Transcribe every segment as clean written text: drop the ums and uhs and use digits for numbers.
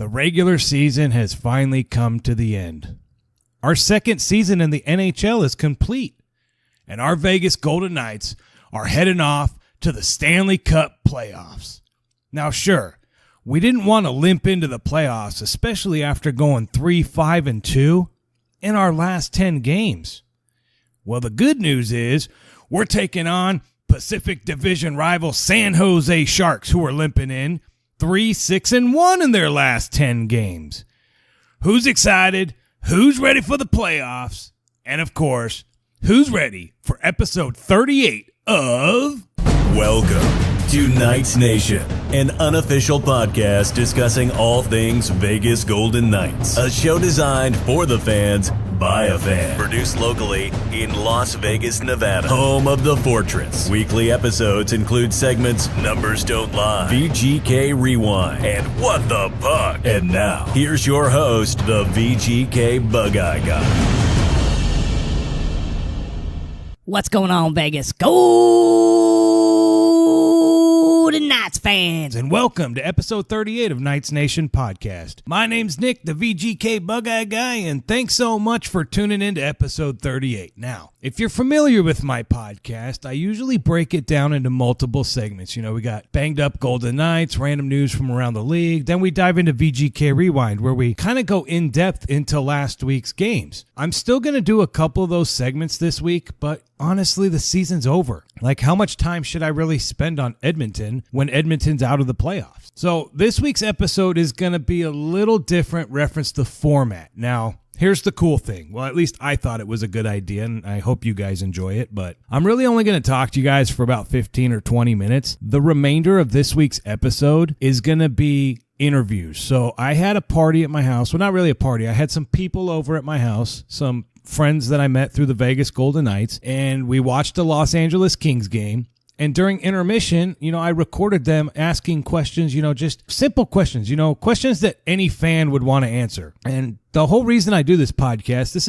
The regular season has finally come to the end. Our second season in the NHL is complete, and our Vegas Golden Knights are heading off to the Stanley Cup Playoffs. Now, sure, we didn't want to limp into the playoffs, especially after going 3-5-2 in our last 10 games. Well, the good news is we're taking on Pacific Division rival San Jose Sharks, who are limping in 3-6-1 in their last 10 games. Who's excited? Who's ready for the playoffs? And of course, who's ready for episode 38 of... Welcome to Knights Nation, an unofficial podcast discussing all things Vegas Golden Knights. A show designed for the fans, by a fan. Produced locally in Las Vegas, Nevada, home of the Fortress. Weekly episodes include segments Numbers Don't Lie, VGK Rewind, and What the Puck. And now, here's your host, the VGK Bug-Eye Guy. What's going on, Vegas Golden Knights fans? And welcome to episode 38 of Knights Nation Podcast. My name's Nick, the VGK Bug-Eye Guy, and thanks so much for tuning in to episode 38. Now, if you're familiar with my podcast, I usually break it down into multiple segments. You know, we got Banged Up Golden Knights, random news from around the league, then we dive into VGK Rewind, where we kind of go in depth into last week's games. I'm still going to do a couple of those segments this week, but honestly, the season's over. Like, how much time should I really spend on Edmonton when Edmonton's out of the playoffs? So this week's episode is going to be a little different reference to format. Now, here's the cool thing. Well, at least I thought it was a good idea, and I hope you guys enjoy it, but I'm really only going to talk to you guys for about 15 or 20 minutes. The remainder of this week's episode is going to be interviews. So I had a party at my house. Well, not really a party. I had some people over at my house, some friends that I met through the Vegas Golden Knights, and we watched the Los Angeles Kings game. And during intermission, I recorded them asking questions, just simple questions, questions that any fan would want to answer. And the whole reason I do this is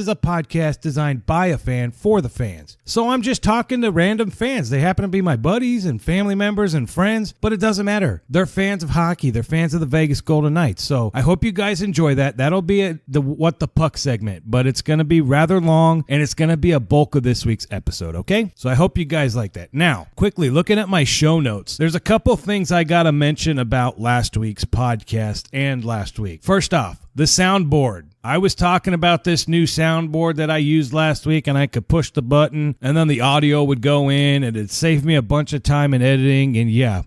a podcast designed by a fan for the fans. So I'm just talking to random fans. They happen to be my buddies and family members and friends, but it doesn't matter. They're fans of hockey. They're fans of the Vegas Golden Knights. So I hope you guys enjoy that. That'll be the What the Puck segment, but it's going to be rather long, and it's going to be a bulk of this week's episode, okay? So I hope you guys like that. Now, quickly, looking at my show notes, there's a couple things I got to mention about last week's podcast and last week. First off, the soundboard. I was talking about this new soundboard that I used last week, and I could push the button, and then the audio would go in, and it'd save me a bunch of time in editing, and yeah.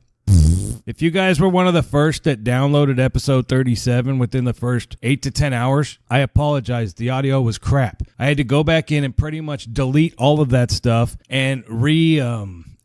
If you guys were one of the first that downloaded episode 37 within the first 8 to 10 hours, I apologize. The audio was crap. I had to go back in and pretty much delete all of that stuff and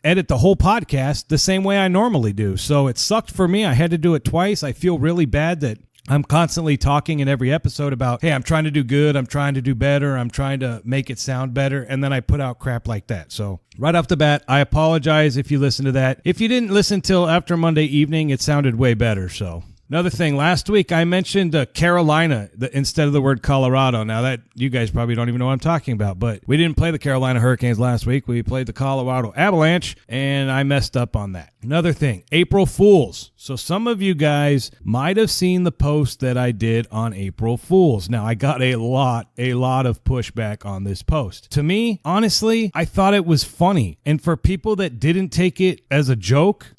edit the whole podcast the same way I normally do. So it sucked for me. I had to do it twice. I feel really bad that I'm constantly talking in every episode about, hey, I'm trying to do good, I'm trying to do better, I'm trying to make it sound better, and then I put out crap like that. So right off the bat, I apologize if you listen to that. If you didn't listen till after Monday evening, it sounded way better. So another thing, last week I mentioned Carolina instead of the word Colorado. Now that you guys probably don't even know what I'm talking about, but we didn't play the Carolina Hurricanes last week. We played the Colorado Avalanche, and I messed up on that. Another thing, April Fools. So some of you guys might have seen the post that I did on April Fools. Now, I got a lot of pushback on this post. To me, honestly, I thought it was funny. And for people that didn't take it as a joke,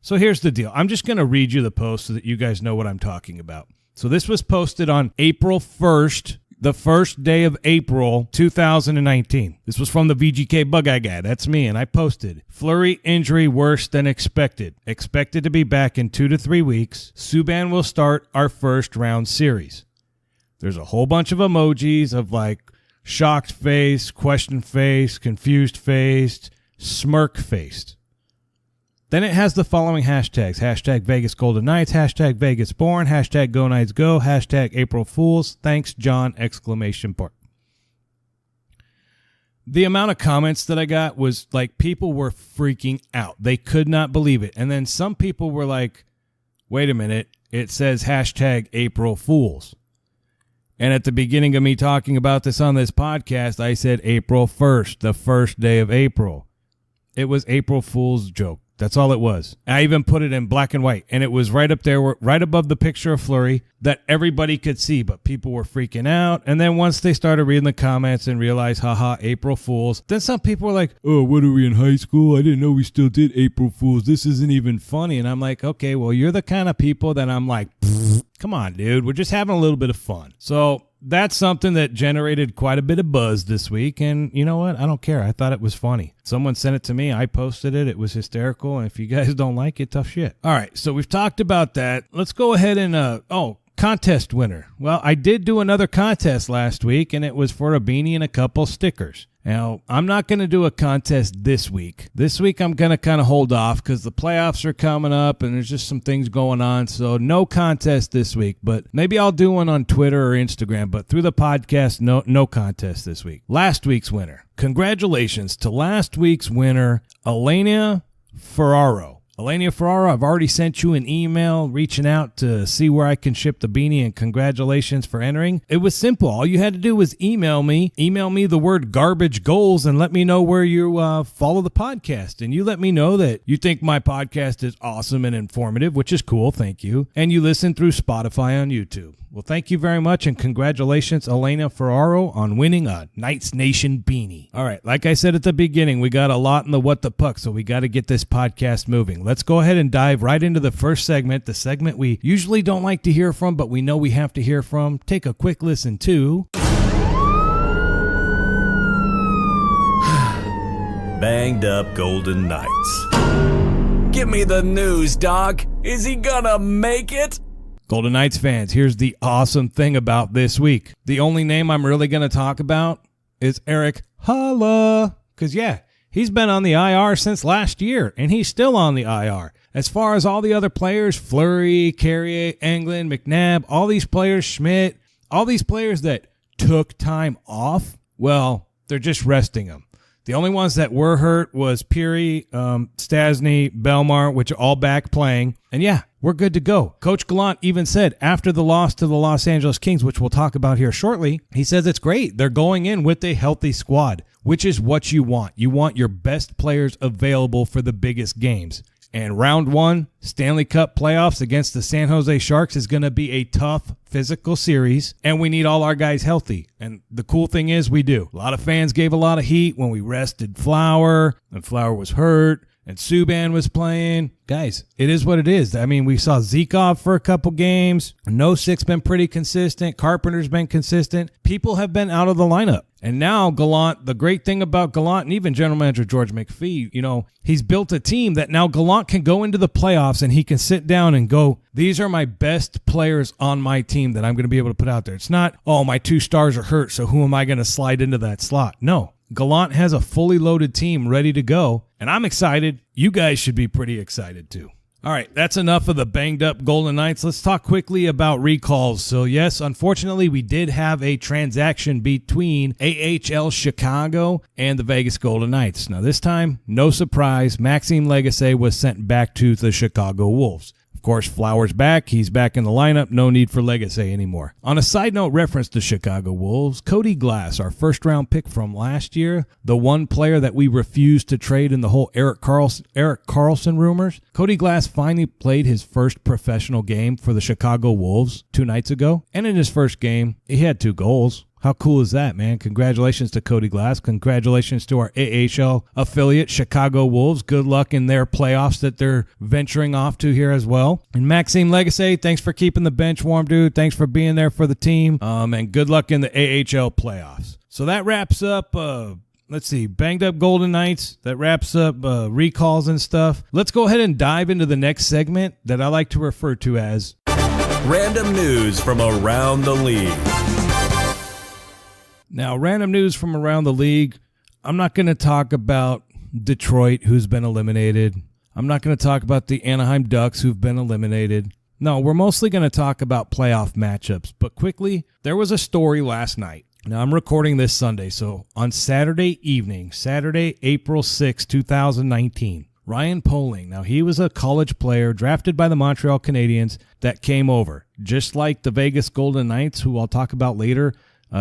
So here's the deal. I'm just going to read you the post so that you guys know what I'm talking about. So this was posted on April 1st, the first day of April 2019. This was from the VGK Bug-Eye Guy. That's me, and I posted, Fleury injury worse than expected. Expected to be back in 2 to 3 weeks. Subban will start our first round series. There's a whole bunch of emojis of like shocked face, question face, confused face, smirk faced. Then it has the following hashtags. Hashtag Vegas Golden Knights, hashtag Vegas Born, hashtag Go Knights Go, hashtag April Fools, thanks John, exclamation point. The amount of comments that I got was like people were freaking out. They could not believe it. And then some people were like, wait a minute, it says hashtag April Fools. And at the beginning of me talking about this on this podcast, I said April 1st, the first day of April. It was April Fool's joke. That's all it was. I even put it in black and white, and it was right up there, right above the picture of Fleury that everybody could see, but people were freaking out. And then once they started reading the comments and realized, haha, April Fools, then some people were like, oh, what are we in high school? I didn't know we still did April Fools. This isn't even funny. And I'm like, okay, well, you're the kind of people that I'm like, come on, dude. We're just having a little bit of fun. So that's something that generated quite a bit of buzz this week. And you know what? I don't care. I thought it was funny. Someone sent it to me. I posted it. It was hysterical. And if you guys don't like it, tough shit. All right. So we've talked about that. Let's go ahead and, contest winner. Well, I did do another contest last week, and it was for a beanie and a couple stickers. Now, I'm not going to do a contest this week. This week, I'm going to kind of hold off because the playoffs are coming up and there's just some things going on. So no contest this week, but maybe I'll do one on Twitter or Instagram. But through the podcast, no contest this week. Last week's winner. Congratulations to last week's winner, Alaina Ferraro. Alaina Ferraro, I've already sent you an email reaching out to see where I can ship the beanie, and congratulations for entering. It was simple. All you had to do was email me the word garbage goals and let me know where you follow the podcast. And you let me know that you think my podcast is awesome and informative, which is cool. Thank you. And you listen through Spotify on YouTube. Well, thank you very much, and congratulations, Alaina Ferraro, on winning a Knights Nation beanie. All right, like I said at the beginning, we got a lot in the What the Puck, so we got to get this podcast moving. Let's go ahead and dive right into the first segment, the segment we usually don't like to hear from, but we know we have to hear from. Take a quick listen to... Banged up Golden Knights. Give me the news, Doc. Is he gonna make it? Golden Knights fans, here's the awesome thing about this week. The only name I'm really going to talk about is Eric Haula. Because, yeah, he's been on the IR since last year, and he's still on the IR. As far as all the other players, Fleury, Carrier, Englund, McNabb, all these players, Schmidt, all these players that took time off, well, they're just resting them. The only ones that were hurt was Peary, Stasny, Belmar, which are all back playing. And yeah, we're good to go. Coach Gallant even said after the loss to the Los Angeles Kings, which we'll talk about here shortly, he says it's great. They're going in with a healthy squad, which is what you want. You want your best players available for the biggest games. And round one, Stanley Cup Playoffs against the San Jose Sharks is going to be a tough physical series, and we need all our guys healthy. And the cool thing is we do. A lot of fans gave a lot of heat when we rested Flower, and Flower was hurt, and Subban was playing. Guys, it is what it is. I mean, we saw Zykov for a couple games. Nosik's been pretty consistent. Carpenter's been consistent. People have been out of the lineup. And now Gallant, the great thing about Gallant and even General Manager George McPhee, he's built a team that now Gallant can go into the playoffs and he can sit down and go, these are my best players on my team that I'm going to be able to put out there. It's not, oh, my 2 stars are hurt, so who am I going to slide into that slot? No. Gallant has a fully loaded team ready to go, and I'm excited. You guys should be pretty excited too. All right, that's enough of the banged up Golden Knights. Let's talk quickly about recalls. So yes, unfortunately, we did have a transaction between AHL Chicago and the Vegas Golden Knights. Now this time, no surprise, Maxime Lagace was sent back to the Chicago Wolves. Of course, Flower's back. He's back in the lineup. No need for Lagace anymore. On a side note reference to Chicago Wolves, Cody Glass, our first-round pick from last year, the one player that we refused to trade in the whole Erik Karlsson rumors, Cody Glass finally played his first professional game for the Chicago Wolves 2 nights ago. And in his first game, he had 2 goals. How cool is that, man? Congratulations to Cody Glass. Congratulations to our AHL affiliate, Chicago Wolves. Good luck in their playoffs that they're venturing off to here as well. And Maxime Lagace, thanks for keeping the bench warm, dude. Thanks for being there for the team. And good luck in the AHL playoffs. So that wraps up, banged up Golden Knights. That wraps up recalls and stuff. Let's go ahead and dive into the next segment that I like to refer to as Random News from Around the League. Now, random news from around the league. I'm not going to talk about Detroit, who's been eliminated. I'm not going to talk about the Anaheim Ducks, who've been eliminated. No, we're mostly going to talk about playoff matchups. But quickly, there was a story last night. Now, I'm recording this Sunday, so on Saturday evening, Saturday, April 6, 2019, Ryan Poehling. Now, he was a college player drafted by the Montreal Canadiens that came over. Just like the Vegas Golden Knights, who I'll talk about later,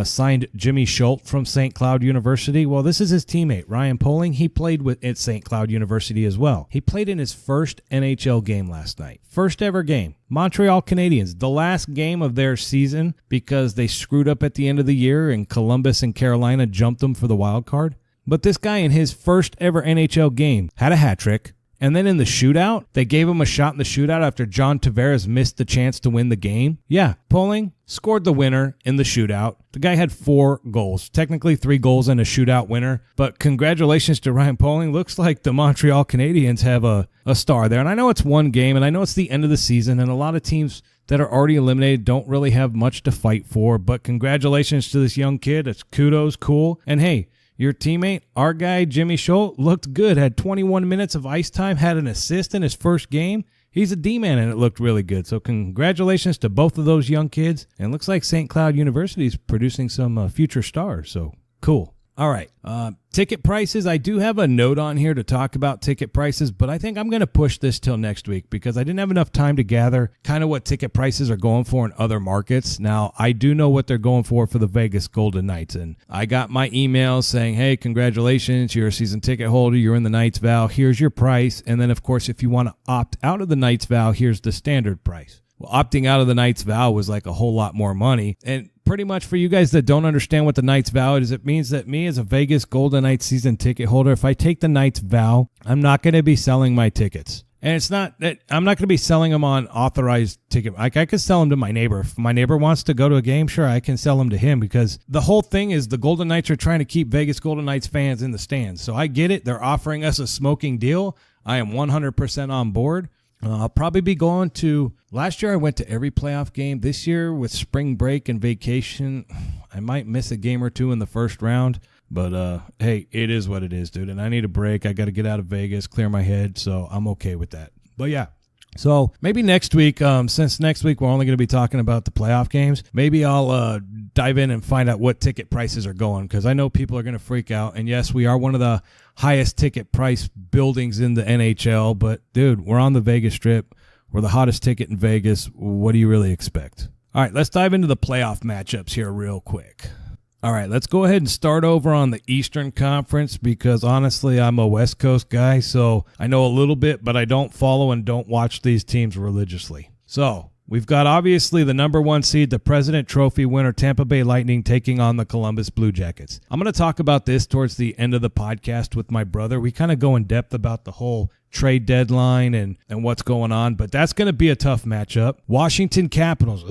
signed Jimmy Schuldt from St. Cloud University. Well, this is his teammate, Ryan Poehling. He played at St. Cloud University as well. He played in his first NHL game last night. First ever game. Montreal Canadiens, the last game of their season because they screwed up at the end of the year and Columbus and Carolina jumped them for the wild card. But this guy in his first ever NHL game had a hat trick. And then in the shootout, they gave him a shot in the shootout after John Tavares missed the chance to win the game. Yeah, Poehling scored the winner in the shootout. The guy had 4 goals, technically 3 goals and a shootout winner. But congratulations to Ryan Poehling. Looks like the Montreal Canadiens have a star there. And I know it's one game, and I know it's the end of the season, and a lot of teams that are already eliminated don't really have much to fight for. But congratulations to this young kid. It's kudos, cool. And hey, your teammate, our guy, Jimmy Schuldt, looked good, had 21 minutes of ice time, had an assist in his first game. He's a D-man, and it looked really good. So congratulations to both of those young kids. And it looks like St. Cloud University is producing some future stars, so cool. All right, ticket prices. I do have a note on here to talk about ticket prices, but I think I'm going to push this till next week because I didn't have enough time to gather kind of what ticket prices are going for in other markets. Now, I do know what they're going for the Vegas Golden Knights, and I got my email saying, hey, congratulations, you're a season ticket holder, you're in the Knights Vow, here's your price. And then, of course, if you want to opt out of the Knights Vow, here's the standard price. Well, opting out of the Knights Vow was like a whole lot more money. And pretty much for you guys that don't understand what the Knights Vow is, it means that me as a Vegas Golden Knights season ticket holder, if I take the Knights Vow, I'm not going to be selling my tickets. And it's not that I'm not going to be selling them on authorized ticket. Like I could sell them to my neighbor. If my neighbor wants to go to a game, sure, I can sell them to him because the whole thing is the Golden Knights are trying to keep Vegas Golden Knights fans in the stands. So I get it. They're offering us a smoking deal. I am 100% on board. I'll probably be going to, last year I went to every playoff game. This year with spring break and vacation, I might miss a game or two in the first round. But, hey, it is what it is, dude. And I need a break. I got to get out of Vegas, clear my head. So I'm okay with that. But, yeah. So maybe next week, since next week we're only going to be talking about the playoff games, maybe I'll dive in and find out what ticket prices are going because I know people are going to freak out. And, yes, we are one of the highest ticket price buildings in the NHL. But, dude, we're on the Vegas Strip. We're the hottest ticket in Vegas. What do you really expect? All right, let's dive into the playoff matchups here real quick. All right, let's go ahead and start over on the Eastern Conference because, honestly, I'm a West Coast guy, so I know a little bit, but I don't follow and don't watch these teams religiously. So we've got, obviously, the number 1 seed, the President Trophy winner, Tampa Bay Lightning, taking on the Columbus Blue Jackets. I'm going to talk about this towards the end of the podcast with my brother. We kind of go in depth about the whole trade deadline and what's going on, but that's going to be a tough matchup. Washington Capitals,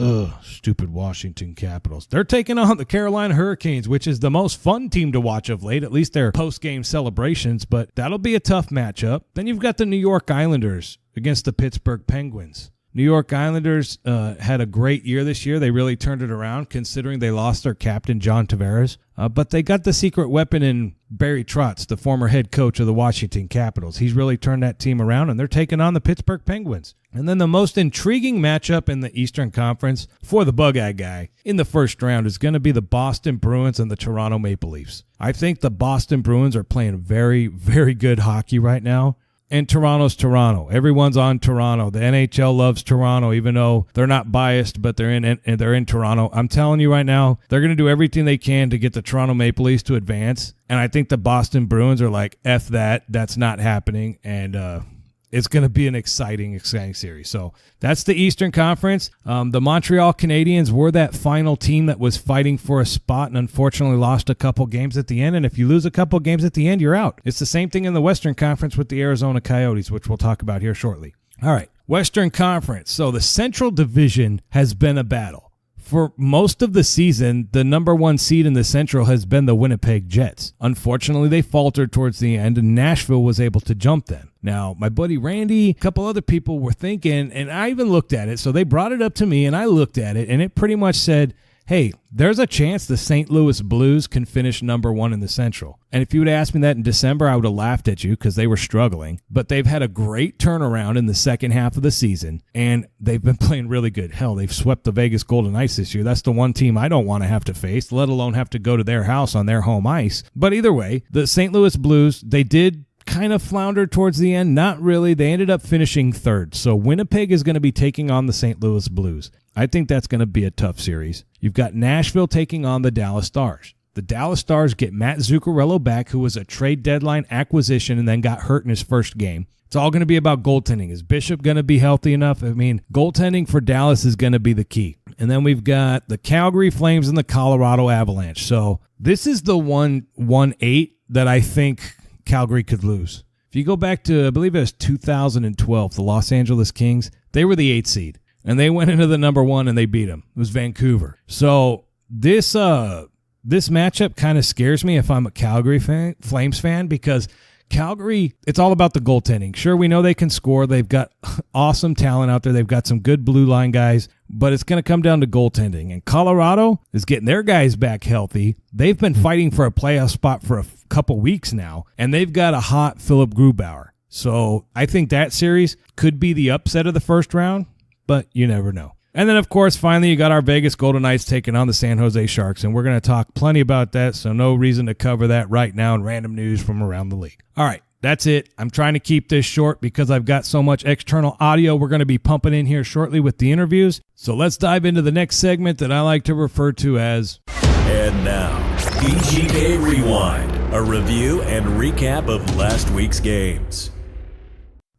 stupid Washington Capitals. They're taking on the Carolina Hurricanes, which is the most fun team to watch of late, at least their post-game celebrations, but that'll be a tough matchup. Then you've got the New York Islanders against the Pittsburgh Penguins. New York Islanders had a great year this year. They really turned it around considering they lost their captain, John Tavares. But they got the secret weapon in Barry Trotz, the former head coach of the Washington Capitals. He's really turned that team around, and they're taking on the Pittsburgh Penguins. And then the most intriguing matchup in the Eastern Conference for the Bug-Eye guy in the first round is going to be the Boston Bruins and the Toronto Maple Leafs. I think the Boston Bruins are playing very, very good hockey right now. And Toronto's Toronto. Everyone's on Toronto. The NHL loves Toronto, even though they're not biased, but they're in Toronto. I'm telling you right now, they're going to do everything they can to get the Toronto Maple Leafs to advance. And I think the Boston Bruins are like, F that. That's not happening. And it's going to be an exciting series. So that's the Eastern Conference. The Montreal Canadiens were that final team that was fighting for a spot and unfortunately lost a couple games at the end. And if you lose a couple games at the end, you're out. It's the same thing in the Western Conference with the Arizona Coyotes, which we'll talk about here shortly. All right, Western Conference. So the Central Division has been a battle. For most of the season, the number 1 seed in the Central has been the Winnipeg Jets. Unfortunately, they faltered towards the end, and Nashville was able to jump them. Now, my buddy Randy, a couple other people were thinking, and I even looked at it, so they brought it up to me, and I looked at it, and it pretty much said, hey, there's a chance the St. Louis Blues can finish number 1 in the Central. And if you would ask me that in December, I would have laughed at you because they were struggling. But they've had a great turnaround in the second half of the season, and they've been playing really good. Hell, they've swept the Vegas Golden Knights this year. That's the one team I don't want to have to face, let alone have to go to their house on their home ice. But either way, the St. Louis Blues, they did kind of floundered towards the end. Not really. They ended up finishing third. So Winnipeg is going to be taking on the St. Louis Blues. I think that's going to be a tough series. You've got Nashville taking on the Dallas Stars. The Dallas Stars get Matt Zuccarello back, who was a trade deadline acquisition and then got hurt in his first game. It's all going to be about goaltending. Is Bishop going to be healthy enough? I mean, goaltending for Dallas is going to be the key. And then we've got the Calgary Flames and the Colorado Avalanche. So this is the 1-8 that I think Calgary could lose. If you go back to, I believe it was 2012, the Los Angeles Kings, they were the 8th seed. And they went into the number 1 and they beat them. It was Vancouver. So this matchup kind of scares me if I'm a Calgary Flames fan, because Calgary, it's all about the goaltending. Sure, we know they can score. They've got awesome talent out there. They've got some good blue line guys, but it's going to come down to goaltending. And Colorado is getting their guys back healthy. They've been fighting for a playoff spot for a couple weeks now, and they've got a hot Philip Grubauer. So I think that series could be the upset of the first round, but you never know. And then, of course, finally, you got our Vegas Golden Knights taking on the San Jose Sharks, and we're going to talk plenty about that, so no reason to cover that right now in random news from around the league. All right, that's it. I'm trying to keep this short because I've got so much external audio we're going to be pumping in here shortly with the interviews. So let's dive into the next segment that I like to refer to as... And now, VGK Rewind, a review and recap of last week's games.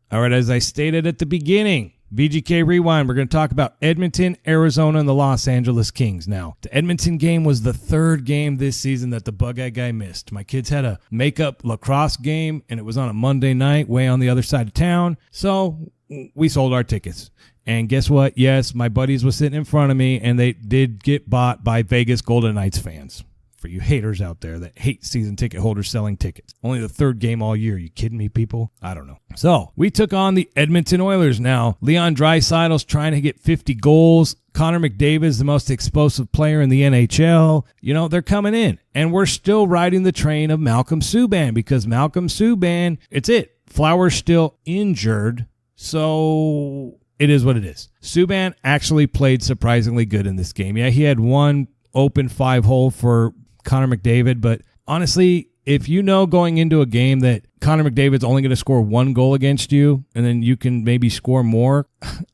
All right, as I stated at the beginning, VGK Rewind, we're going to talk about Edmonton, Arizona, and the Los Angeles Kings. Now, the Edmonton game was the third game this season that the Bug-Eye Guy missed. My kids had a makeup lacrosse game, and it was on a Monday night way on the other side of town, so we sold our tickets. And guess what? Yes, my buddies were sitting in front of me, and they did get bought by Vegas Golden Knights fans. For you haters out there that hate season ticket holders selling tickets. Only the third game all year. You kidding me, people? I don't know. So, we took on the Edmonton Oilers now. Leon Draisaitl's trying to get 50 goals. Connor McDavid's the most explosive player in the NHL. You know, they're coming in. And we're still riding the train of Malcolm Subban, because Malcolm Subban, it's it. Flower's still injured. So, it is what it is. Subban actually played surprisingly good in this game. Yeah, he had one open 5-hole for Connor McDavid, but honestly, if you know going into a game that Connor McDavid's only going to score one goal against you, and then you can maybe score more,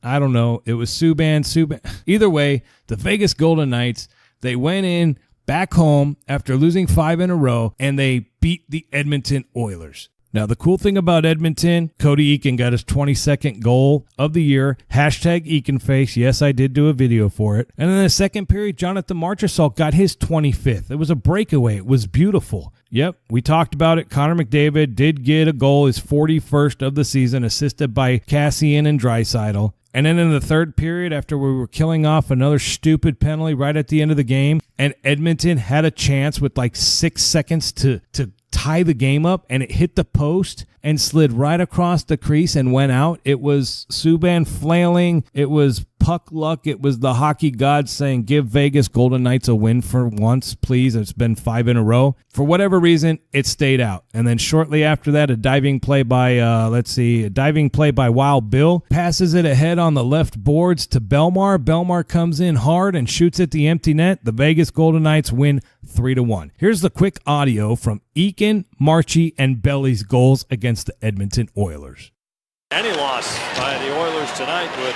I don't know. It was Subban. Either way, the Vegas Golden Knights, they went in back home after losing 5 in a row, and they beat the Edmonton Oilers. Now, the cool thing about Edmonton, Cody Eakin got his 22nd goal of the year. Hashtag EakinFace. Yes, I did do a video for it. And in the second period, Jonathan Marchessault got his 25th. It was a breakaway. It was beautiful. Yep, we talked about it. Connor McDavid did get a goal, his 41st of the season, assisted by Cassian and Draisaitl. And then in the third period, after we were killing off another stupid penalty right at the end of the game, and Edmonton had a chance with like 6 seconds to tie the game up, and it hit the post and slid right across the crease and went out. It was Subban flailing. It was puck luck. It was the hockey gods saying, give Vegas Golden Knights a win for once, please. It's been 5 in a row. For whatever reason, it stayed out. And then shortly after that, a diving play by Wild Bill passes it ahead on the left boards to Belmar. Belmar comes in hard and shoots at the empty net. The Vegas Golden Knights win 3-1. Here's the quick audio from Eakin, Marchie, and Belly's goals against the Edmonton Oilers. Any loss by the Oilers tonight would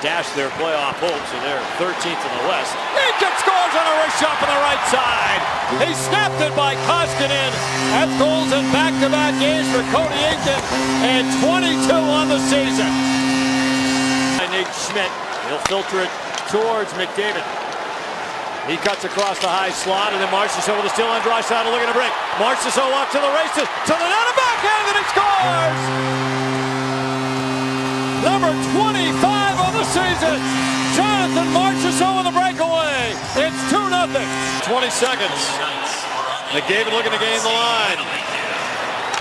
dash their playoff hopes, and they're 13th in the West. Eakin scores on a wrist shot from the right side. He snapped it by Koskinen. That's goals in back-to-back games for Cody Eakin, and 22 on the season. Nate Schmidt, he'll filter it towards McDavid. He cuts across the high slot, and then Marchessault with a steal on Draisaitl looking to break. Marchessault off to the races, to the net and backhand, and he scores! Number 25 on the season, Jonathan Marchessault with a breakaway. It's 2-0. 20 seconds. McDavid looking to gain the line.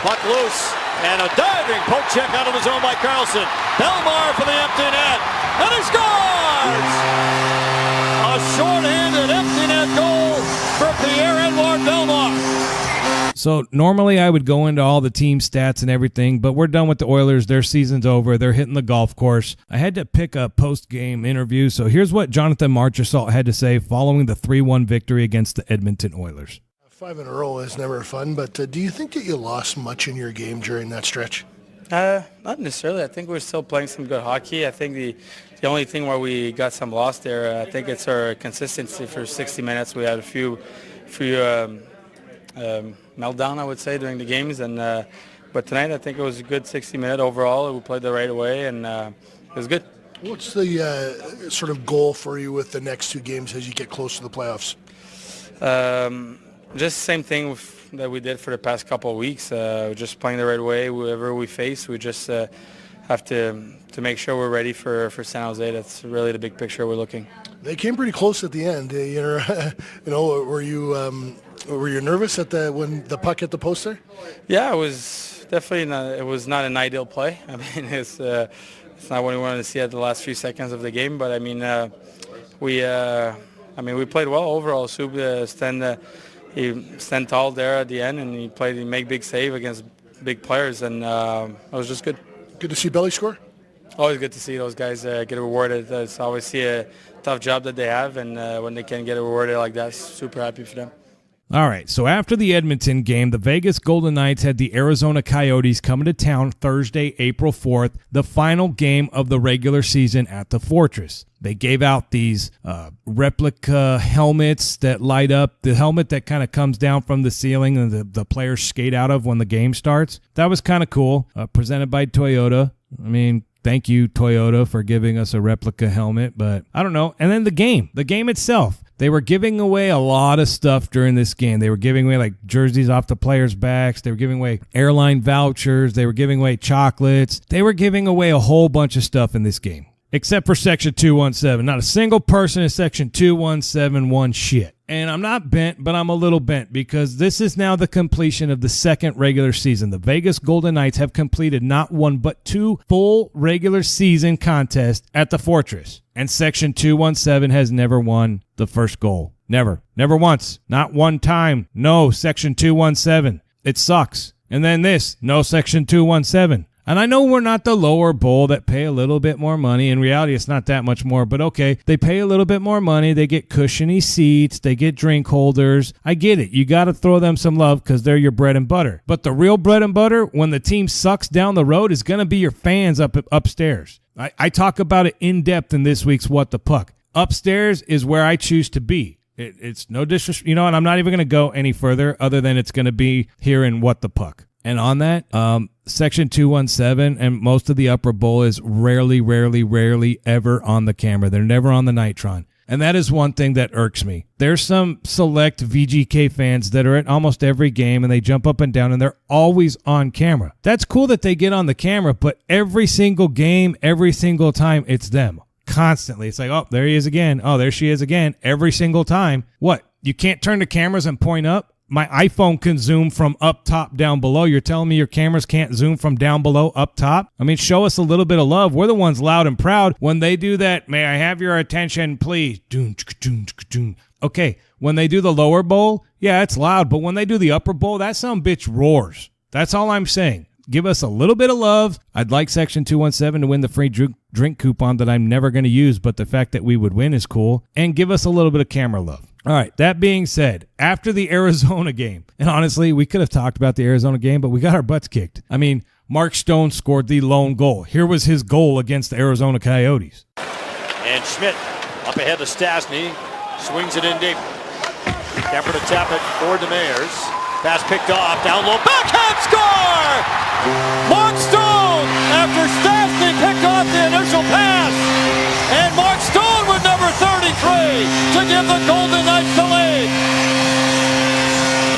Puck loose, and a diving poke check out of the zone by Karlsson. Belmar for the empty net, and he scores! A short-handed empty net goal for Pierre-Edouard Belmar. So normally I would go into all the team stats and everything, but we're done with the Oilers. Their season's over. They're hitting the golf course. I had to pick a post-game interview, so here's what Jonathan Marchessault had to say following the 3-1 victory against the Edmonton Oilers. 5 in a row is never fun, but do you think that you lost much in your game during that stretch? Not necessarily. I think we're still playing some good hockey. I think the only thing where we got some loss there, I think it's our consistency for 60 minutes. We had a few meltdown, I would say, during the games, and but tonight I think it was a good 60-minute overall. We played the right way, and it was good. What's the sort of goal for you with the next 2 games as you get close to the playoffs? Just the same thing that we did for the past couple of weeks. Just playing the right way. Whoever we face, we just have to make sure we're ready for San Jose. That's really the big picture we're looking. They came pretty close at the end. Were you nervous when the puck hit the post there? Yeah, it was definitely it was not an ideal play. I mean, it's not what we wanted to see at the last few seconds of the game. But I mean, we played well overall. He stand tall there at the end, and he made big save against big players, and it was just good. Good to see Belly score? Always good to see those guys get rewarded. It's obviously a tough job that they have, and when they can get rewarded like that, super happy for them. All right, so after the Edmonton game, the Vegas Golden Knights had the Arizona Coyotes coming to town Thursday, April 4th, the final game of the regular season at the Fortress. They gave out these replica helmets that light up, the helmet that kind of comes down from the ceiling and the players skate out of when the game starts. That was kind of cool, presented by Toyota. I mean, thank you, Toyota, for giving us a replica helmet, but I don't know. And then the game itself. They were giving away a lot of stuff during this game. They were giving away like jerseys off the players' backs. They were giving away airline vouchers. They were giving away chocolates. They were giving away a whole bunch of stuff in this game, except for Section 217. Not a single person in Section 217 won shit. And I'm not bent, but I'm a little bent because this is now the completion of the second regular season. The Vegas Golden Knights have completed not one but 2 full regular season contests at the Fortress. And Section 217 has never won the first goal. Never. Never once. Not one time. No Section 217. It sucks. And then this. No Section 217. And I know we're not the lower bowl that pay a little bit more money. In reality, it's not that much more, but okay. They pay a little bit more money. They get cushiony seats. They get drink holders. I get it. You got to throw them some love because they're your bread and butter. But the real bread and butter, when the team sucks down the road, is going to be your fans upstairs. I talk about it in depth in this week's What the Puck. Upstairs is where I choose to be. It's no disrespect, and I'm not even going to go any further other than it's going to be here in What the Puck. And on that, Section 217 and most of the upper bowl is rarely ever on the camera. They're never on the Nitron. And that is one thing that irks me. There's some select VGK fans that are at almost every game and they jump up and down and they're always on camera. That's cool that they get on the camera, but every single game, every single time, it's them. Constantly. It's like, oh, there he is again. Oh, there she is again. Every single time. What? You can't turn the cameras and point up? My iPhone can zoom from up top down below. You're telling me your cameras can't zoom from down below up top? I mean, show us a little bit of love. We're the ones loud and proud. When they do that, may I have your attention, please? Okay, when they do the lower bowl, yeah, it's loud. But when they do the upper bowl, that some bitch roars. That's all I'm saying. Give us a little bit of love. I'd like Section 217 to win the free drink coupon that I'm never going to use, but the fact that we would win is cool. And give us a little bit of camera love. All right, that being said, after the Arizona game, and honestly, we could have talked about the Arizona game, but we got our butts kicked. I mean, Mark Stone scored the lone goal. Here was his goal against the Arizona Coyotes. And Schmidt up ahead to Stastny, swings it in deep. Kemper to tap it for Demers. Pass picked off, down low, backhand score! Mark Stone after Stastny picked off the initial pass. And Mark Stone with number 33 to give the Golden Knights the lead.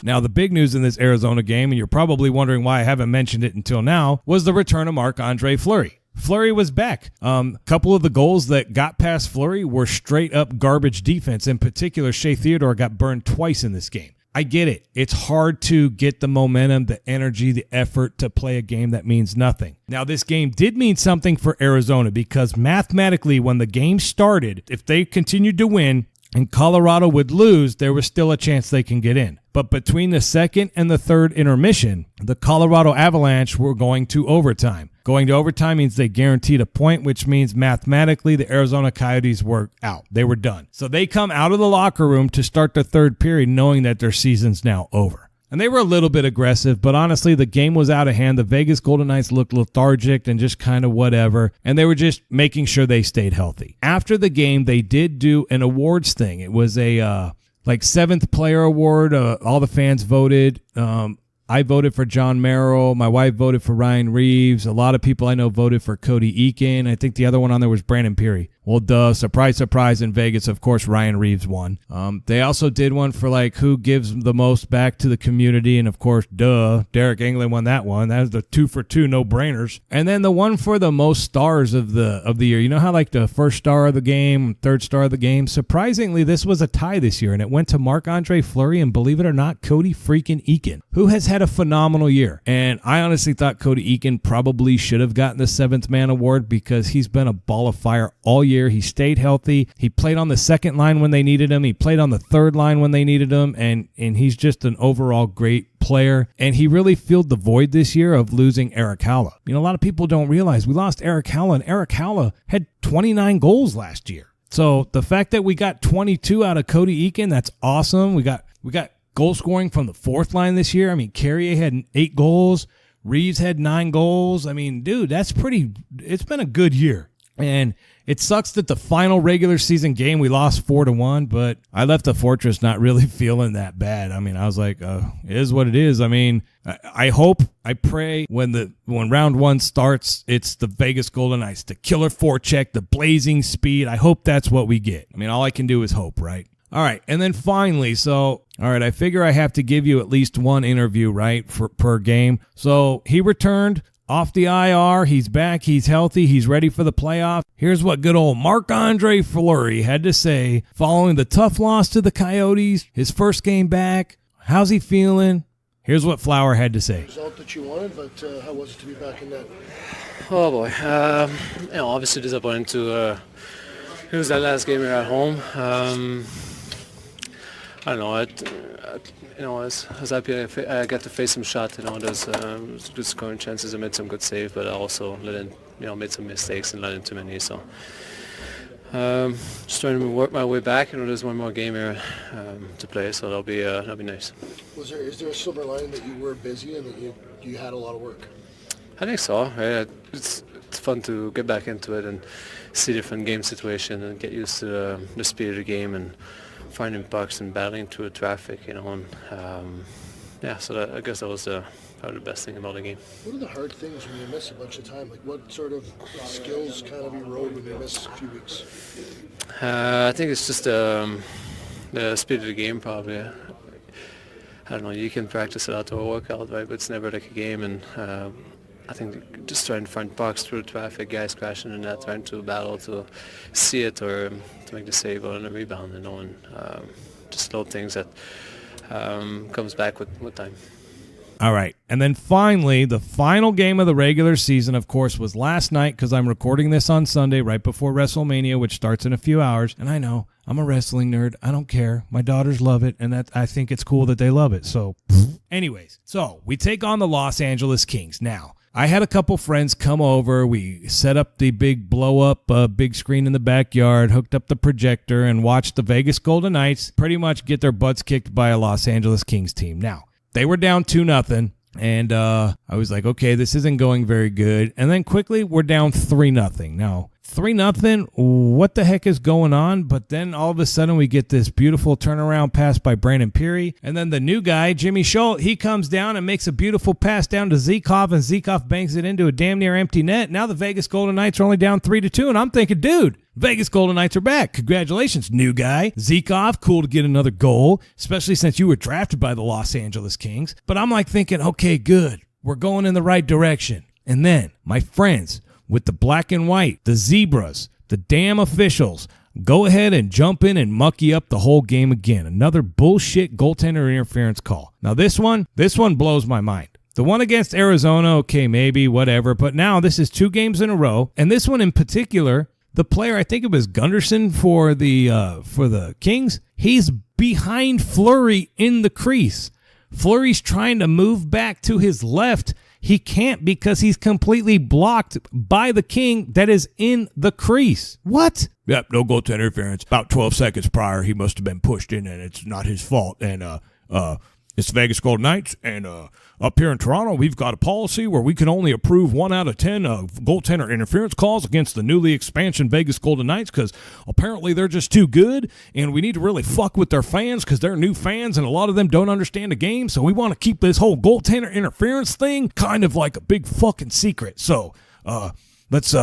Now, the big news in this Arizona game, and you're probably wondering why I haven't mentioned it until now, was the return of Marc-Andre Fleury. Fleury was back. A couple of the goals that got past Fleury were straight up garbage defense. In particular, Shea Theodore got burned twice in this game. I get it. It's hard to get the momentum, the energy, the effort to play a game that means nothing. Now, this game did mean something for Arizona because mathematically, when the game started, if they continued to win and Colorado would lose, there was still a chance they can get in. But between the second and the third intermission, the Colorado Avalanche were going to overtime. Going to overtime means they guaranteed a point, which means mathematically the Arizona Coyotes were out. They were done. So they come out of the locker room to start the third period knowing that their season's now over. And they were a little bit aggressive, but honestly, the game was out of hand. The Vegas Golden Knights looked lethargic and just kind of whatever, and they were just making sure they stayed healthy. After the game, they did do an awards thing. It was a seventh player award. All the fans voted. I voted for John Merrill. My wife voted for Ryan Reeves. A lot of people I know voted for Cody Eakin. I think the other one on there was Brandon Peary. Well, duh, surprise, surprise, in Vegas, of course, Ryan Reeves won. They also did one for, who gives the most back to the community, and, of course, duh, Derek England won that one. That was the 2-for-2 no-brainers. And then the one for the most stars of the year. You know how, the first star of the game, third star of the game? Surprisingly, this was a tie this year, and it went to Marc-Andre Fleury and, believe it or not, Cody freaking Eakin, who has had a phenomenal year. And I honestly thought Cody Eakin probably should have gotten the seventh man award because he's been a ball of fire all year. He stayed healthy. He played on the second line when they needed him. He played on the third line when they needed him. And he's just an overall great player. And he really filled the void this year of losing Eric Haula. A lot of people don't realize we lost Eric Haula, and Eric Haula had 29 goals last year. So the fact that we got 22 out of Cody Eakin, that's awesome. We got goal scoring from the fourth line this year. Carrier had 8 goals. Reeves had 9 goals. Dude, that's it's been a good year. And it sucks that the final regular season game we lost 4-1, but I left the Fortress not really feeling that bad. I was like, it is what it is. I hope, I pray when round 1 starts, it's the Vegas Golden Knights, the killer forecheck, the blazing speed. I hope that's what we get. All I can do is hope, right? All right, and then finally, I figure I have to give you at least one interview, right, per game. So he returned off the IR. He's back. He's healthy. He's ready for the playoff. Here's what good old Marc-Andre Fleury had to say following the tough loss to the Coyotes, his first game back. How's he feeling? Here's what Flower had to say. Result that you wanted, but how was it to be back in net? Oh boy, obviously disappointing to lose that last game here at home. I don't know. I was happy I got to face some shots. There's good scoring chances. I made some good saves, but I also made some mistakes and let in too many. So just trying to work my way back. There's one more game here to play, so that'll be nice. Is there a silver lining that you were busy and that you had a lot of work? I think so. Right? It's fun to get back into it and see different game situation and get used to the speed of the game and finding pucks and battling through the traffic, and so I guess that was probably the best thing about the game. What are the hard things when you miss a bunch of time? What sort of skills kind of erode when you miss a few weeks? I think it's just the speed of the game, probably. I don't know, you can practice it out or work out, right, but it's never like a game, and I think just trying to find pucks through the traffic, guys crashing in that, trying to battle to see it or to make the save or on a rebound, and just little things that comes back with time. All right. And then finally, the final game of the regular season, of course, was last night because I'm recording this on Sunday right before WrestleMania, which starts in a few hours. And I know, I'm a wrestling nerd. I don't care. My daughters love it, and I think it's cool that they love it. So anyways, we take on the Los Angeles Kings. Now, I had a couple friends come over. We set up the big blow-up big screen in the backyard, hooked up the projector, and watched the Vegas Golden Knights pretty much get their butts kicked by a Los Angeles Kings team. Now, they were down 2-0, and I was like, okay, this isn't going very good. And then quickly, we're down 3-0. Now, 3-0, what the heck is going on? But then all of a sudden we get this beautiful turnaround pass by Brandon Peary. And then the new guy, Jimmy Schuldt, he comes down and makes a beautiful pass down to Zykov, and Zykov bangs it into a damn near empty net. Now the Vegas Golden Knights are only down 3-2, and I'm thinking, dude, Vegas Golden Knights are back. Congratulations, new guy. Zykov, cool to get another goal, especially since you were drafted by the Los Angeles Kings. But I'm like thinking, okay, good. We're going in the right direction. And then my friends with the black and white, the zebras, the damn officials, go ahead and jump in and mucky up the whole game again. Another bullshit goaltender interference call. Now this one blows my mind. The one against Arizona, okay, maybe, whatever. But now this is 2 games in a row. And this one in particular, the player, I think it was Gunderson for the Kings, he's behind Fleury in the crease. Fleury's trying to move back to his left. He can't because he's completely blocked by the King that is in the crease. What? Yep, no goaltender interference. About 12 seconds prior, he must have been pushed in, and it's not his fault. And it's the Vegas Golden Knights, and up here in Toronto, we've got a policy where we can only approve 1 out of 10 goaltender interference calls against the newly expansion Vegas Golden Knights because apparently they're just too good, and we need to really fuck with their fans because they're new fans, and a lot of them don't understand the game, so we want to keep this whole goaltender interference thing kind of like a big fucking secret. So let's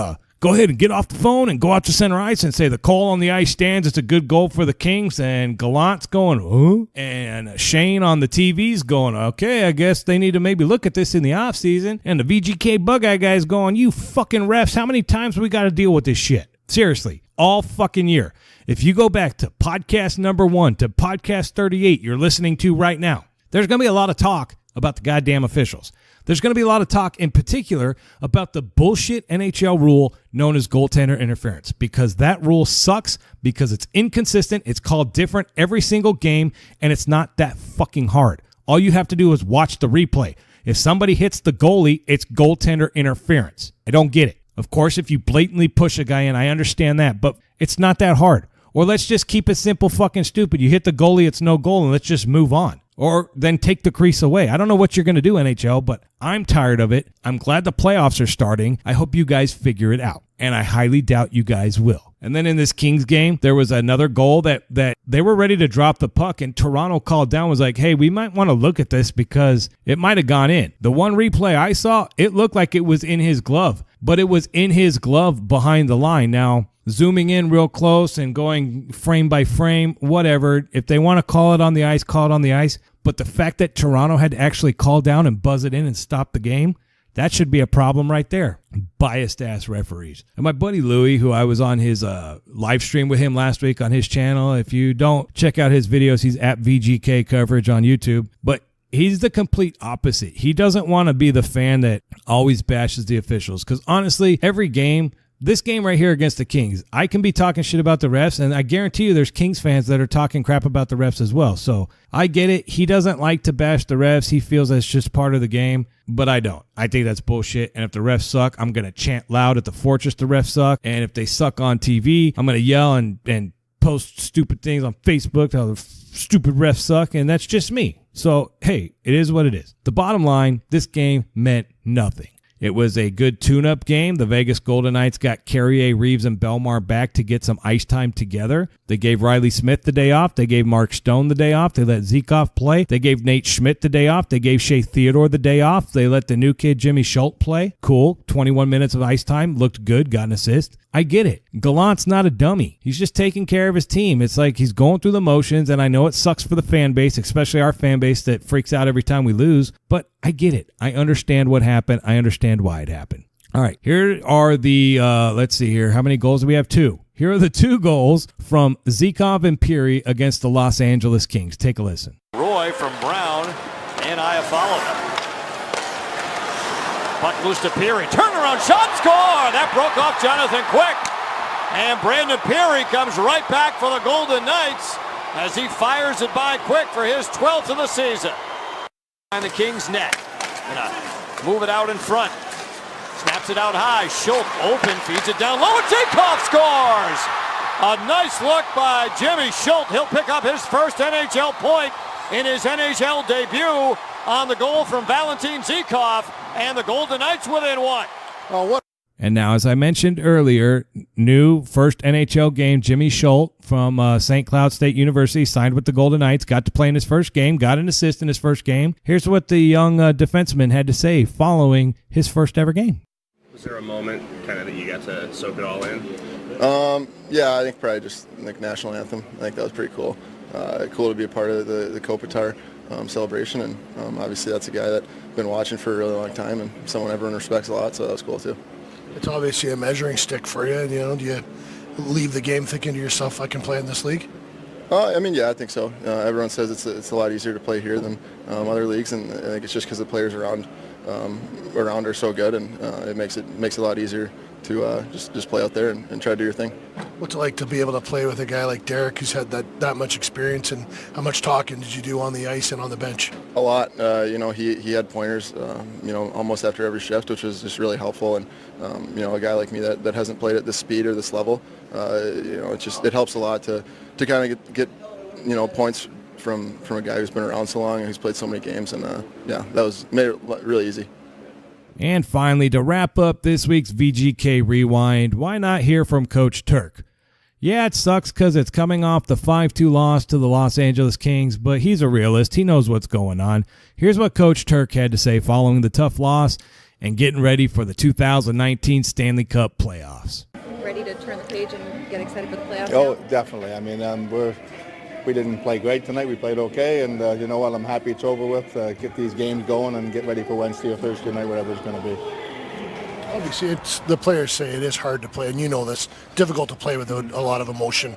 go ahead and get off the phone and go out to center ice and say the call on the ice stands. It's a good goal for the Kings. And Gallant's going, huh? And Shane on the TV's going, okay, I guess they need to maybe look at this in the offseason. And the VGK Bug-Eye guy's going, you fucking refs, how many times we got to deal with this shit? Seriously, all fucking year. If you go back to podcast number 1 to podcast 38 you're listening to right now, there's going to be a lot of talk about the goddamn officials. There's going to be a lot of talk in particular about the bullshit NHL rule known as goaltender interference because that rule sucks because it's inconsistent. It's called different every single game, and it's not that fucking hard. All you have to do is watch the replay. If somebody hits the goalie, it's goaltender interference. I don't get it. Of course, if you blatantly push a guy in, I understand that, but it's not that hard. Or let's just keep it simple fucking stupid. You hit the goalie, it's no goal, and let's just move on. Or then take the crease away. I don't know what you're going to do, NHL, but I'm tired of it. I'm glad the playoffs are starting. I hope you guys figure it out, and I highly doubt you guys will. And then in this Kings game, there was another goal that they were ready to drop the puck, and Toronto called down, was like, hey, we might want to look at this because it might have gone in. The one replay I saw, it looked like it was in his glove, but it was in his glove behind the line. Now, zooming in real close and going frame by frame, whatever. If they want to call it on the ice, call it on the ice. But the fact that Toronto had to actually call down and buzz it in and stop the game, that should be a problem right there. Biased-ass referees. And my buddy Louie, who I was on his live stream with him last week on his channel, if you don't check out his videos, he's at VGK Coverage on YouTube. But he's the complete opposite. He doesn't want to be the fan that always bashes the officials. Because honestly, every game, this game right here against the Kings, I can be talking shit about the refs, and I guarantee you there's Kings fans that are talking crap about the refs as well. So I get it. He doesn't like to bash the refs. He feels that's just part of the game, but I don't. I think that's bullshit, and if the refs suck, I'm going to chant loud at the Fortress the refs suck, and if they suck on TV, I'm going to yell and post stupid things on Facebook how the stupid refs suck, and that's just me. So, hey, it is what it is. The bottom line, this game meant nothing. It was a good tune-up game. The Vegas Golden Knights got Carrier, Reeves, and Belmar back to get some ice time together. They gave Riley Smith the day off. They gave Mark Stone the day off. They let Zykov play. They gave Nate Schmidt the day off. They gave Shea Theodore the day off. They let the new kid Jimmy Schuldt play. Cool. 21 minutes of ice time. Looked good. Got an assist. I get it. Gallant's not a dummy. He's just taking care of his team. It's like he's going through the motions, and I know it sucks for the fan base, especially our fan base that freaks out every time we lose, but I get it. I understand what happened. I understand why it happened. All right, here are the, let's see here. How many goals do we have? 2. Here are the 2 goals from Zykov and Peary against the Los Angeles Kings. Take a listen. Roy from Brown and Iafallo. Puck loose to Peary. Turnaround shot, score! That broke off Jonathan Quick. And Brandon Peary comes right back for the Golden Knights as he fires it by Quick for his 12th of the season. And the Kings net. Gonna move it out in front. Snaps it out high. Schuldt open, feeds it down low, and Zykov scores! A nice look by Jimmy Schuldt. He'll pick up his first NHL point in his NHL debut on the goal from Valentin Zykov, and the Golden Knights within 1. And now, as I mentioned earlier, new first NHL game, Jimmy Schuldt from St. Cloud State University signed with the Golden Knights, got to play in his first game, got an assist in his first game. Here's what the young defenseman had to say following his first ever game. Was there a moment kind of that you got to soak it all in? Yeah, I think probably just like national anthem. I think that was pretty cool. Cool to be a part of the Kopitar celebration, and obviously that's a guy that I've been watching for a really long time and someone everyone respects a lot, so that was cool too. It's obviously a measuring stick for you. You know, do you leave the game thinking to yourself, I can play in this league? I mean, yeah, I think so. Everyone says it's a lot easier to play here than other leagues, and I think it's just because the players around are so good, and it makes it a lot easier to just play out there and try to do your thing. What's it like to be able to play with a guy like Derek who's had that much experience, and how much talking did you do on the ice and on the bench? A lot. He had pointers, almost after every shift, which was just really helpful. And, a guy like me that hasn't played at this speed or this level, it helps a lot to kind of get points from a guy who's been around so long and who's played so many games. And, that made it really easy. And finally, to wrap up this week's VGK Rewind, why not hear from Coach Turk? Yeah, it sucks because it's coming off the 5-2 loss to the Los Angeles Kings, but he's a realist. He knows what's going on. Here's what Coach Turk had to say following the tough loss and getting ready for the 2019 Stanley Cup Playoffs. Ready to turn the page and get excited for the playoffs? Oh, definitely. I mean, we didn't play great tonight. We played okay, and you know what? I'm happy it's over with. Get these games going and get ready for Wednesday or Thursday night, whatever it's going to be. Obviously, the players say it is hard to play, and you know this, difficult to play with a lot of emotion.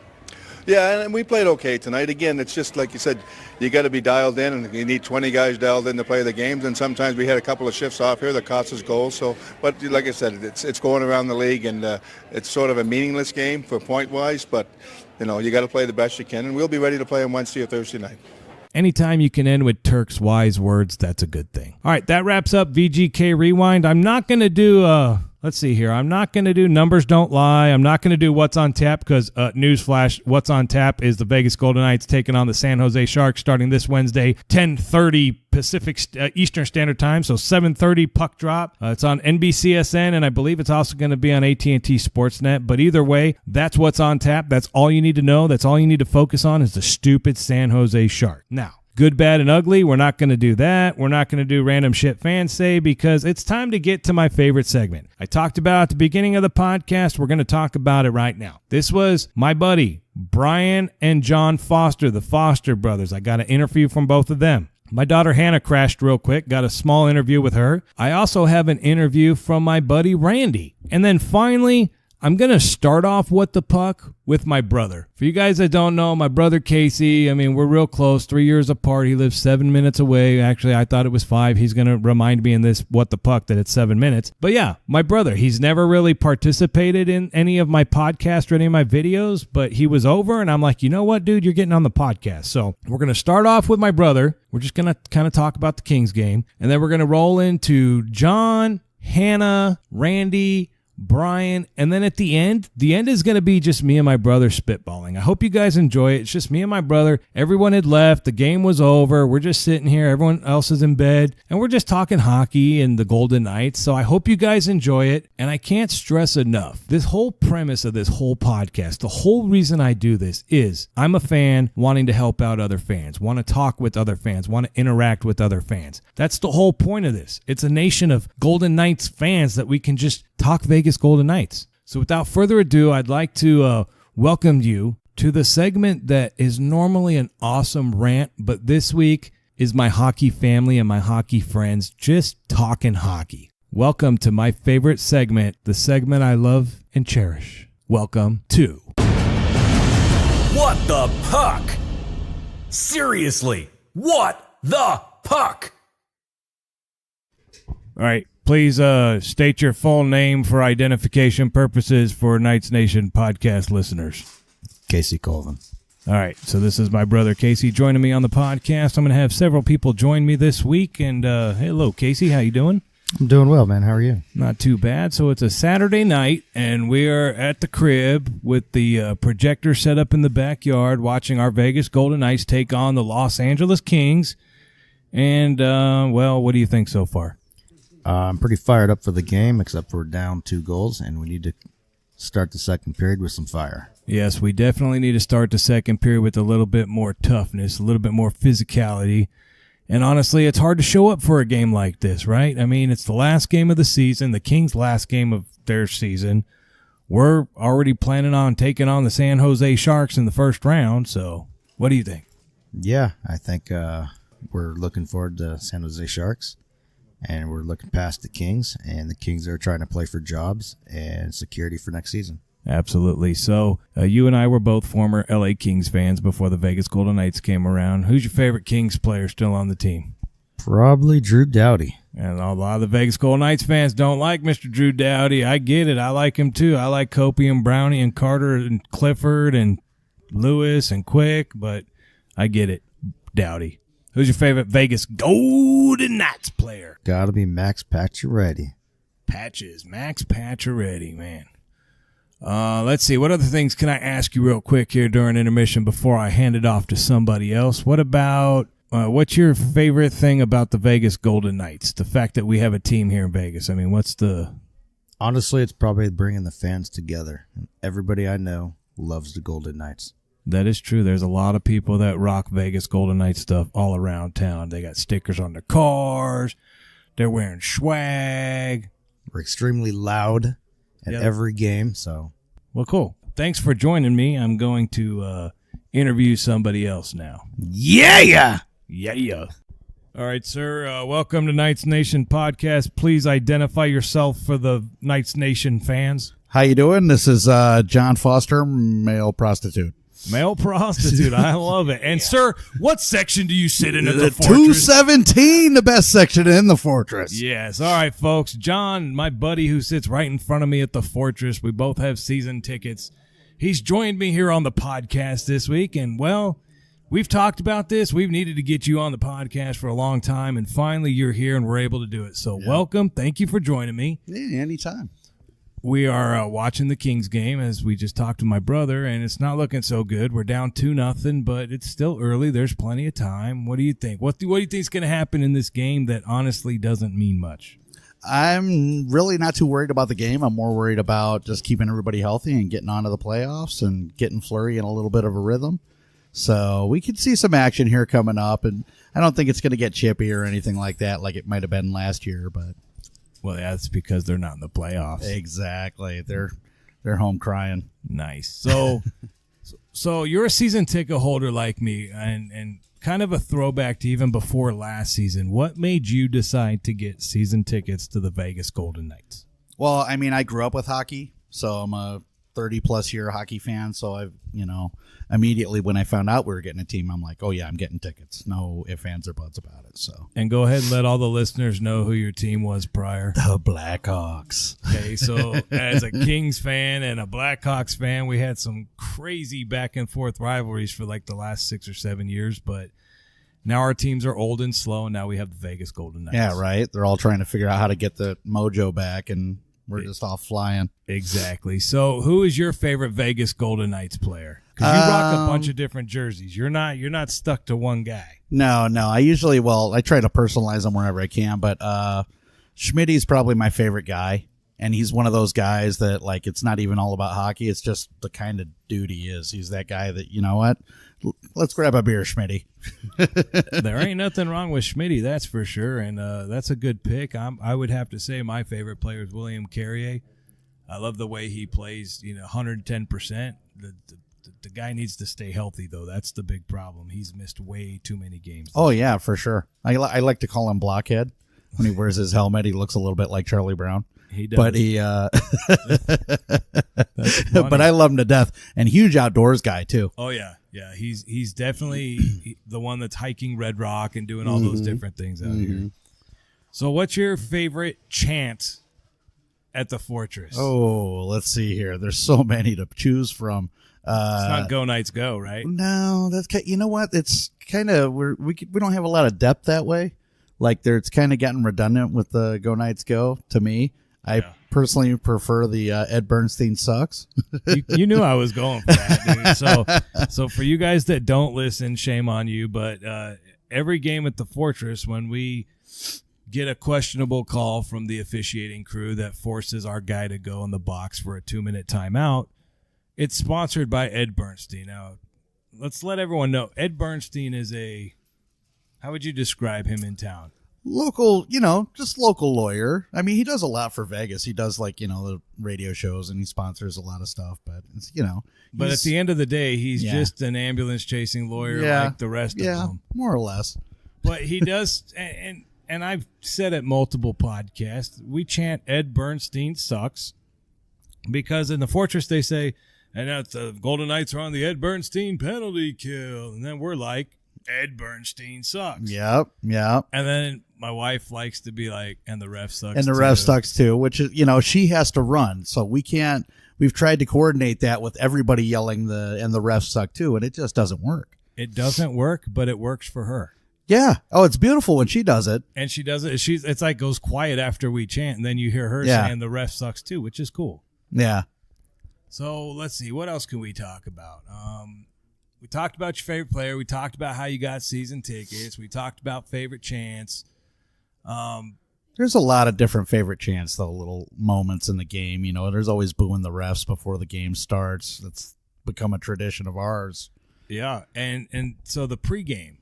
Yeah, and we played okay tonight. Again, it's just like you said, you got to be dialed in, and you need 20 guys dialed in to play the games. And sometimes we had a couple of shifts off here that cost us goals. So, but like I said, it's going around the league, and it's sort of a meaningless game for point-wise. But you got to play the best you can, and we'll be ready to play on Wednesday or Thursday night. Anytime you can end with Turk's wise words, that's a good thing. All right, that wraps up VGK Rewind. I'm not going to do, let's see here. I'm not going to do Numbers Don't Lie. I'm not going to do What's on Tap because, newsflash, What's on Tap is the Vegas Golden Knights taking on the San Jose Sharks starting this Wednesday, 10:30 Pacific Eastern Standard Time, so 7:30 puck drop. It's on NBCSN, and I believe it's also going to be on AT&T Sportsnet. But either way, that's What's on Tap. That's all you need to know. That's all you need to focus on is the stupid San Jose Shark. Now, good, bad, and ugly, we're not going to do that. We're not going to do random shit fans say because it's time to get to my favorite segment. I talked about at the beginning of the podcast. We're going to talk about it right now. This was my buddy, Brian and John Foster, the Foster brothers. I got an interview from both of them. My daughter Hannah crashed real quick, got a small interview with her. I also have an interview from my buddy Randy. And then finally, I'm going to start off What the Puck with my brother. For you guys that don't know, my brother Casey, I mean, we're real close, 3 years apart. He lives 7 minutes away. Actually, I thought it was 5. He's going to remind me in this What the Puck that it's 7 minutes. But yeah, my brother, he's never really participated in any of my podcasts or any of my videos, but he was over and I'm like, you know what, dude, you're getting on the podcast. So we're going to start off with my brother. We're just going to kind of talk about the Kings game. And then we're going to roll into John, Hannah, Randy, Brian, and then at the end is going to be just me and my brother spitballing. I hope you guys enjoy it. It's just me and my brother. Everyone had left. The game was over. We're just sitting here. Everyone else is in bed, and we're just talking hockey and the Golden Knights. So I hope you guys enjoy it, and I can't stress enough, this whole premise of this whole podcast, the whole reason I do this is I'm a fan wanting to help out other fans, want to talk with other fans, want to interact with other fans. That's the whole point of this. It's a nation of Golden Knights fans that we can just talk Vegas Golden Knights. So without further ado, I'd like to welcome you to the segment that is normally an awesome rant, but this week is my hockey family and my hockey friends just talking hockey. Welcome to my favorite segment, the segment I love and cherish. Welcome to What the Puck? Seriously, what the puck? All right. Please state your full name for identification purposes for Knights Nation podcast listeners. Casey Colvin. All right, so this is my brother Casey joining me on the podcast. I'm going to have several people join me this week. And hello, Casey. How you doing? I'm doing well, man. How are you? Not too bad. So it's a Saturday night, and we are at the crib with the projector set up in the backyard watching our Vegas Golden Knights take on the Los Angeles Kings. And, well, what do you think so far? I'm pretty fired up for the game, except we're down 2 goals, and we need to start the second period with some fire. Yes, we definitely need to start the second period with a little bit more toughness, a little bit more physicality. And honestly, it's hard to show up for a game like this, right? I mean, it's the last game of the season, the Kings' last game of their season. We're already planning on taking on the San Jose Sharks in the first round, so what do you think? Yeah, I think we're looking forward to San Jose Sharks. And we're looking past the Kings, and the Kings are trying to play for jobs and security for next season. Absolutely. So you and I were both former LA Kings fans before the Vegas Golden Knights came around. Who's your favorite Kings player still on the team? Probably Drew Doughty. And a lot of the Vegas Golden Knights fans don't like Mr. Drew Doughty. I get it. I like him too. I like Kopi and Brownie and Carter and Clifford and Lewis and Quick, but I get it. Doughty. Who's your favorite Vegas Golden Knights player? Gotta be Max Pacioretty. Max Pacioretty, man. Let's see. What other things can I ask you real quick here during intermission before I hand it off to somebody else? What about what's your favorite thing about the Vegas Golden Knights? The fact that we have a team here in Vegas. I mean, Honestly, it's probably bringing the fans together. Everybody I know loves the Golden Knights. That is true. There's a lot of people that rock Vegas Golden Knights stuff all around town. They got stickers on their cars. They're wearing swag. We're extremely loud at every game. So, well, cool. Thanks for joining me. I'm going to interview somebody else now. Yeah. All right, sir. Welcome to Knights Nation podcast. Please identify yourself for the Knights Nation fans. How you doing? This is John Foster, male prostitute. Male prostitute. I love it. And, sir, what section do you sit in at the Fortress? 217, the best section in the Fortress. Yes. All right, folks. John, my buddy who sits right in front of me at the Fortress, we both have season tickets. He's joined me here on the podcast this week. And, well, we've talked about this. We've needed to get you on the podcast for a long time. And finally, you're here and we're able to do it. So welcome. Thank you for joining me. Yeah, anytime. We are watching the Kings game, as we just talked to my brother, and it's not looking so good. We're down 2-0, but it's still early. There's plenty of time. What do you think? What do you think is going to happen in this game that honestly doesn't mean much? I'm really not too worried about the game. I'm more worried about just keeping everybody healthy and getting on to the playoffs and getting Fleury in a little bit of a rhythm. So we could see some action here coming up, and I don't think it's going to get chippy or anything like that like it might have been last year, but... Well, that's because they're not in the playoffs. Exactly. They're home crying. Nice. So you're a season ticket holder like me, and kind of a throwback to even before last season. What made you decide to get season tickets to the Vegas Golden Knights? Well, I mean, I grew up with hockey, so I'm a 30-plus year hockey fan. So I've, immediately when I found out we were getting a team, I'm like, oh yeah, I'm getting tickets. No ifs, ands, or buts about it. So. And go ahead and let all the listeners know who your team was prior. The Blackhawks. Okay, so as a Kings fan and a Blackhawks fan, we had some crazy back and forth rivalries for like the last 6 or 7 years, but now our teams are old and slow, and now we have the Vegas Golden Knights. Yeah, right. They're all trying to figure out how to get the mojo back, and we're just all flying. Exactly. So who is your favorite Vegas Golden Knights player? Because you rock a bunch of different jerseys. You're not stuck to one guy. No. I try to personalize them wherever I can, but Schmidt's probably my favorite guy. And he's one of those guys that, like, it's not even all about hockey. It's just the kind of dude he is. He's that guy that, you know what? Let's grab a beer, Schmidt. There ain't nothing wrong with Schmidt, that's for sure. And that's a good pick. I would have to say my favorite player is William Carrier. I love the way he plays, 110%. The guy needs to stay healthy, though. That's the big problem. He's missed way too many games. Oh, yeah, for sure. I like to call him Blockhead. When he wears his helmet, he looks a little bit like Charlie Brown. He does. But but I love him to death. And huge outdoors guy, too. Oh, yeah. Yeah, he's definitely the one that's hiking Red Rock and doing all those different things out here. So what's your favorite chant at the Fortress? Oh, let's see here. There's so many to choose from. It's not Go Knights Go, right? No, that's you know what? It's kind of we don't have a lot of depth that way. Like it's kind of gotten redundant with the Go Knights Go to me. I personally prefer the Ed Bernstein sucks. You knew I was going for that, dude. So for you guys that don't listen, shame on you. But every game at the Fortress, when we get a questionable call from the officiating crew that forces our guy to go in the box for a 2-minute timeout, it's sponsored by Ed Bernstein. Now, let's let everyone know. Ed Bernstein is how would you describe him in town? Local, just local lawyer. I mean, he does a lot for Vegas. He does the radio shows and he sponsors a lot of stuff, but it's, But at the end of the day, he's just an ambulance chasing lawyer like the rest of them. More or less. But he does, and I've said at multiple podcasts, we chant Ed Bernstein sucks because in the Fortress they say, and the Golden Knights are on the Ed Bernstein penalty kill. And then we're like, Ed Bernstein sucks. Yep. And then My wife likes to be like, and the ref sucks. And the ref sucks too, which is, she has to run. So we can't, we've tried to coordinate that with everybody yelling and the ref suck too. And it just doesn't work. It doesn't work, but it works for her. Yeah. Oh, it's beautiful when she does it. And she does it. It's like goes quiet after we chant. And then you hear her saying the ref sucks too, which is cool. Yeah. So let's see. What else can we talk about? We talked about your favorite player. We talked about how you got season tickets. We talked about favorite chants. There's a lot of different favorite chants, though, little moments in the game. There's always booing the refs before the game starts. That's become a tradition of ours. Yeah, and so the pregame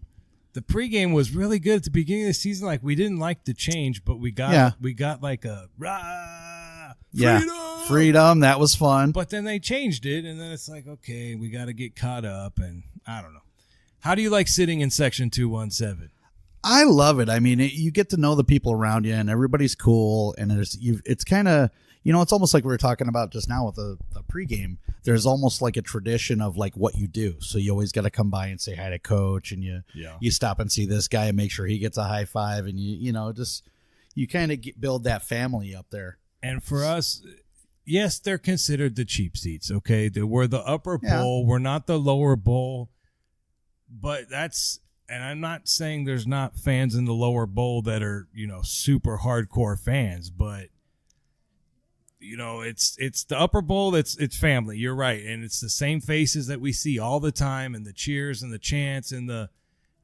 was really good at the beginning of the season. Like, we didn't like the change, but we got like a rah, freedom! Freedom. That was fun. But then they changed it, and then it's like, okay, we got to get caught up, and I don't know. How do you like sitting in section 217? I love it. I mean, you get to know the people around you, and everybody's cool, and it's kind of, it's almost like we were talking about just now with the pregame. There's almost like a tradition of like what you do. So you always got to come by and say hi to coach, and you stop and see this guy and make sure he gets a high five, and you kind of build that family up there. And for us, yes, they're considered the cheap seats. Okay, we're the upper bowl. We're not the lower bowl, but and I'm not saying there's not fans in the lower bowl that are, super hardcore fans, but it's the upper bowl. It's family. You're right. And it's the same faces that we see all the time, and the cheers and the chants and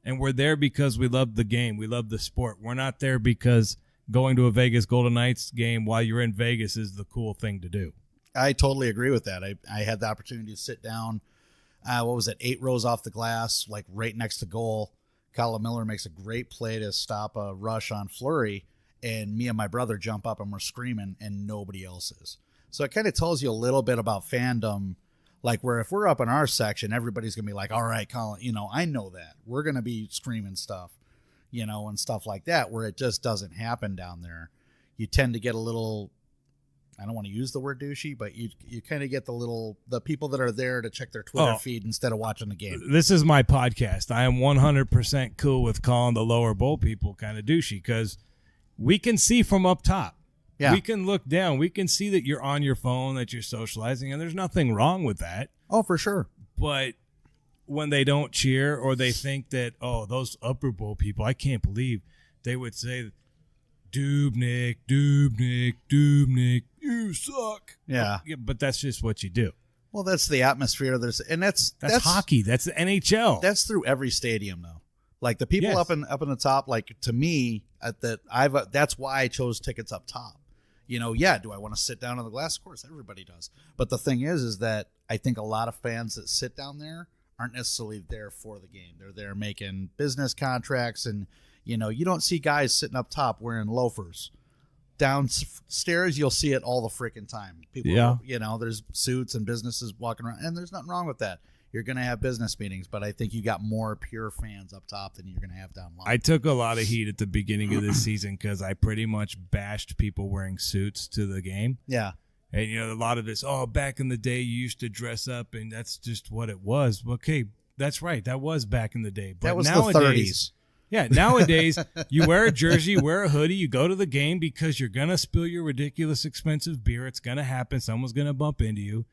we're there because we love the game. We love the sport. We're not there because going to a Vegas Golden Knights game while you're in Vegas is the cool thing to do. I totally agree with that. I had the opportunity to sit down, 8 rows off the glass, like right next to goal. Colin Miller makes a great play to stop a rush on Fleury, and me and my brother jump up and we're screaming, and nobody else is. So it kind of tells you a little bit about fandom, like where if we're up in our section, everybody's going to be like, all right, Colin, I know that. We're going to be screaming stuff, and stuff like that, where it just doesn't happen down there. You tend to get a little, I don't want to use the word douchey, but you kind of get the people that are there to check their Twitter feed instead of watching the game. This is my podcast. I am 100% cool with calling the lower bowl people kind of douchey because we can see from up top. Yeah. We can look down. We can see that you're on your phone, that you're socializing, and there's nothing wrong with that. Oh, for sure. But when they don't cheer or they think that, those upper bowl people, I can't believe they would say, Dubnik, you suck. Yeah. But that's just what you do. Well, that's the atmosphere. That's hockey. That's the NHL. That's through every stadium, though. Like the people up in the top. Like to me, that's why I chose tickets up top. Do I want to sit down on the glass? Of course, everybody does. But the thing is that I think a lot of fans that sit down there aren't necessarily there for the game. They're there making business contracts, and you don't see guys sitting up top wearing loafers. Downstairs, you'll see it all the freaking time. People, there's suits and businesses walking around, and there's nothing wrong with that. You're going to have business meetings, but I think you got more pure fans up top than you're going to have down low. I took a lot of heat at the beginning of this season because I pretty much bashed people wearing suits to the game. Yeah. And, a lot of this, back in the day, you used to dress up, and that's just what it was. Okay, that's right. That was back in the day. But that was nowadays, the 30s. Yeah, nowadays, you wear a jersey, wear a hoodie, you go to the game because you're going to spill your ridiculous expensive beer. It's going to happen. Someone's going to bump into you.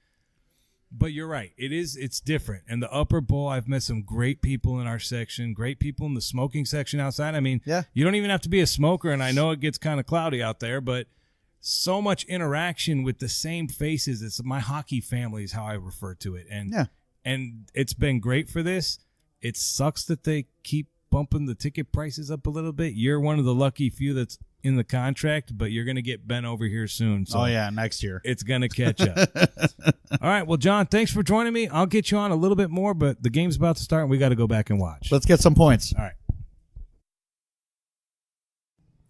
But you're right. It's different. And the upper bowl, I've met some great people in our section, great people in the smoking section outside. I mean, you don't even have to be a smoker, and I know it gets kind of cloudy out there, but so much interaction with the same faces. It's my hockey family is how I refer to it. And it's been great for this. It sucks that they keep bumping the ticket prices up a little bit. You're one of the lucky few that's in the contract, but you're going to get bent over here soon. So next year. It's going to catch up. All right. Well, John, thanks for joining me. I'll get you on a little bit more, but the game's about to start, and we got to go back and watch. Let's get some points. All right.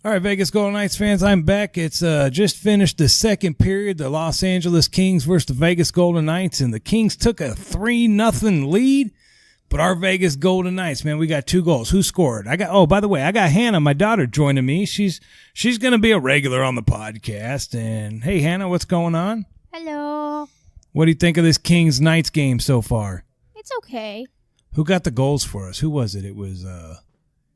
All right, Vegas Golden Knights fans, I'm back. It's just finished the second period, the Los Angeles Kings versus the Vegas Golden Knights, and the Kings took a 3-0 lead. But our Vegas Golden Knights, man, we got 2 goals. Who scored? By the way, I got Hannah, my daughter, joining me. She's going to be a regular on the podcast. And hey, Hannah, what's going on? Hello. What do you think of this Kings Knights game so far? It's okay. Who got the goals for us? Who was it? It was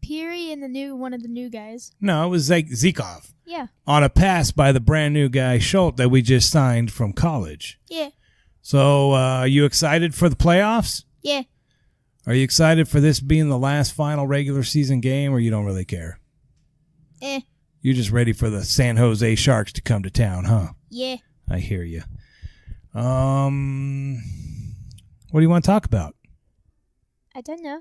Peary and one of the new guys. No, it was Zikov. Yeah. On a pass by the brand new guy, Schuldt, that we just signed from college. Yeah. So, are you excited for the playoffs? Yeah. Are you excited for this being the last final regular season game, or you don't really care? You're just ready for the San Jose Sharks to come to town, huh? Yeah. I hear you. What do you want to talk about? I don't know.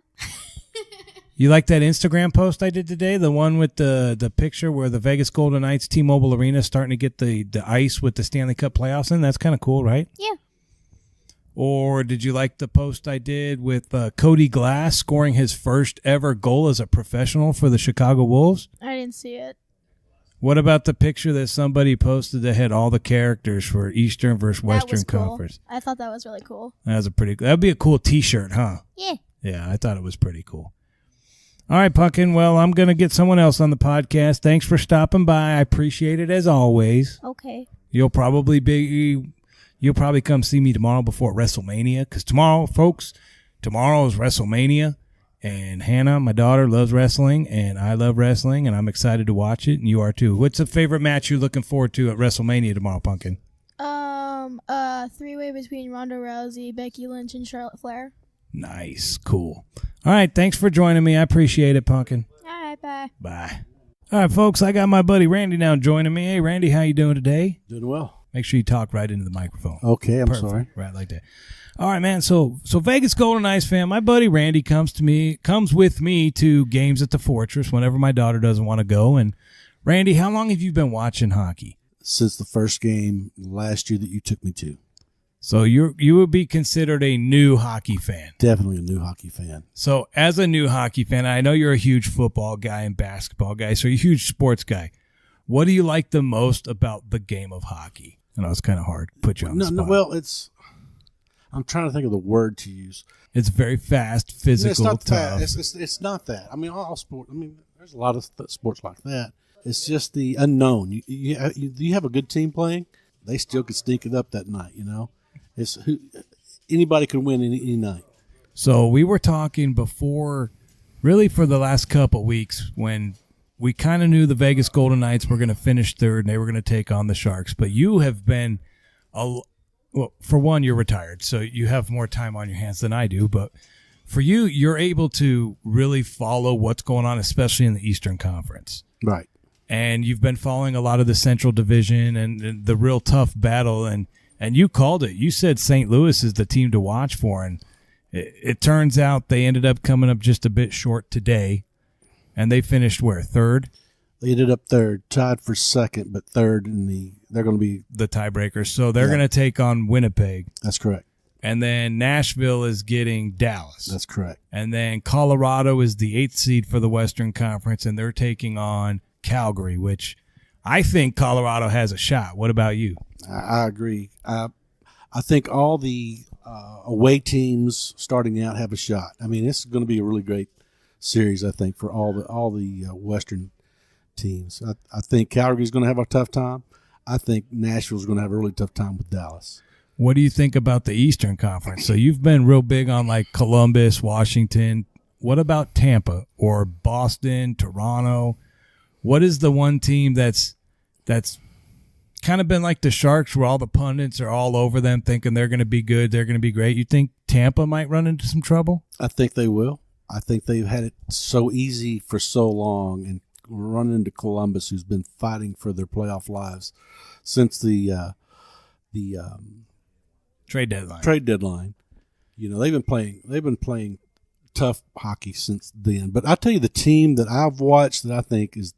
You like that Instagram post I did today? The one with the picture where the Vegas Golden Knights T-Mobile Arena is starting to get the ice with the Stanley Cup Playoffs in? That's kind of cool, right? Yeah. Or did you like the post I did with Cody Glass scoring his first ever goal as a professional for the Chicago Wolves? I didn't see it. What about the picture that somebody posted that had all the characters for Eastern versus Western That was cool. Conference? I thought that was really cool. That'd be a cool T-shirt, huh? Yeah. Yeah, I thought it was pretty cool. All right, Pumpkin. Well, I'm going to get someone else on the podcast. Thanks for stopping by. I appreciate it as always. Okay. You'll probably come see me tomorrow before WrestleMania, because tomorrow is WrestleMania, and Hannah, my daughter, loves wrestling, and I love wrestling, and I'm excited to watch it, and you are too. What's the favorite match you're looking forward to at WrestleMania tomorrow, Pumpkin? Three-way between Ronda Rousey, Becky Lynch, and Charlotte Flair. Nice. Cool. All right, thanks for joining me. I appreciate it, Pumpkin. All right, bye. Bye. All right, folks, I got my buddy Randy now joining me. Hey, Randy, how you doing today? Doing well. Make sure you talk right into the microphone. Okay, I'm Perfect. sorry. Right like that. All right, man. So Vegas Golden Knights fan, my buddy Randy comes with me to games at the Fortress whenever my daughter doesn't want to go. And Randy, how long have you been watching hockey? Since the first game last year that you took me to. So you would be considered a new hockey fan. Definitely a new hockey fan. So as a new hockey fan, I know you're a huge football guy and basketball guy, so you're a huge sports guy. What do you like the most about the game of hockey? I know it's kind of hard to put you on the spot. No, well, I'm trying to think of the word to use. It's very fast, physical, it's not tough. It's not that. I mean, all sport. I mean, there's a lot of sports like that. It's just the unknown. You have a good team playing, they still could sneak it up that night. You know, anybody can win any night. So we were talking before, really for the last couple weeks, when we kind of knew the Vegas Golden Knights were going to finish third and they were going to take on the Sharks. But you have been, well, for one, you're retired, so you have more time on your hands than I do. But for you, you're able to really follow what's going on, especially in the Eastern Conference. Right. And you've been following a lot of the Central Division and the real tough battle. And you called it. You said St. Louis is the team to watch for. And it turns out they ended up coming up just a bit short today. And they finished where? Third? They ended up third, tied for second, but third they're going to be the tiebreakers. So they're going to take on Winnipeg. That's correct. And then Nashville is getting Dallas. That's correct. And then Colorado is the 8th seed for the Western Conference, and they're taking on Calgary, which I think Colorado has a shot. What about you? I agree. I think all the away teams starting out have a shot. I mean, this is going to be a really great series, I think, for all the Western teams. I think Calgary's going to have a tough time. I think Nashville's going to have a really tough time with Dallas. What do you think about the Eastern Conference? So you've been real big on like Columbus, Washington. What about Tampa or Boston, Toronto? What is the one team that's kind of been like the Sharks, where all the pundits are all over them thinking they're going to be good, they're going to be great? You think Tampa might run into some trouble? I think they will. I think they've had it so easy for so long, and running into Columbus, who's been fighting for their playoff lives since the trade deadline. You know, they've been playing tough hockey since then. But I tell you, the team that I've watched that I think is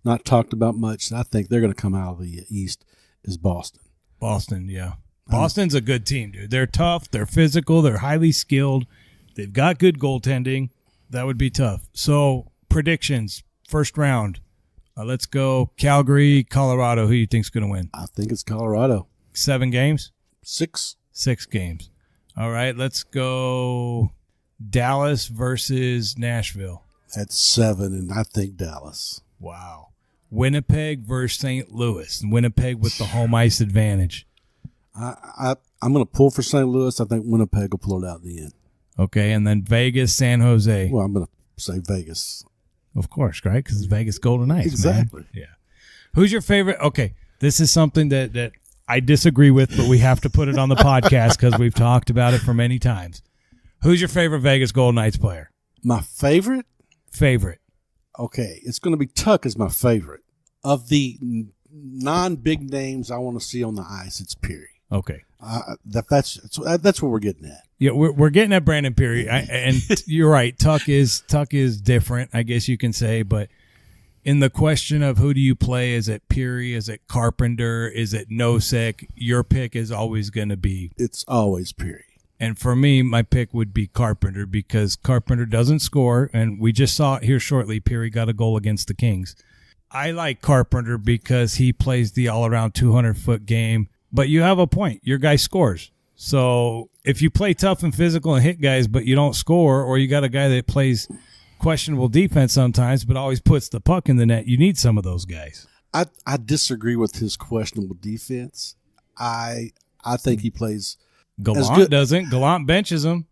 not talked about much, that I think they're going to come out of the East, is Boston. Boston, yeah. Boston's a good team, dude. They're tough, they're physical, they're highly skilled. They've got good goaltending. That would be tough. So, predictions, first round. Let's go Calgary, Colorado. Who do you think's going to win? I think it's Colorado. 7 games? 6. 6 games. All right, let's go Dallas versus Nashville. At 7, and I think Dallas. Wow. Winnipeg versus St. Louis. Winnipeg with the home ice advantage. I'm going to pull for St. Louis. I think Winnipeg will pull it out in the end. Okay, and then Vegas, San Jose. Well, I'm going to say Vegas. Of course, right? Because it's Vegas Golden Knights. Exactly. Man. Yeah. Who's your favorite? Okay, this is something that I disagree with, but we have to put it on the podcast because we've talked about it for many times. Who's your favorite Vegas Golden Knights player? My favorite? Favorite. Okay, it's going to be Tuck as my favorite. Of the non-big names I want to see on the ice, it's Peary. Okay. That's what we're getting at. Yeah, we're getting at Brandon Peary, and you're right. Tuck is different, I guess you can say. But in the question of who do you play, is it Peary? Is it Carpenter? Is it Nosek? Your pick is always going to be. It's always Peary. And for me, my pick would be Carpenter because Carpenter doesn't score, and we just saw it here shortly. Peary got a goal against the Kings. I like Carpenter because he plays the all-around 200-foot game. But you have a point. Your guy scores. So if you play tough and physical and hit guys, but you don't score, or you got a guy that plays questionable defense sometimes, but always puts the puck in the net, you need some of those guys. I disagree with his questionable defense. I think he plays Gallant doesn't. Gallant benches him.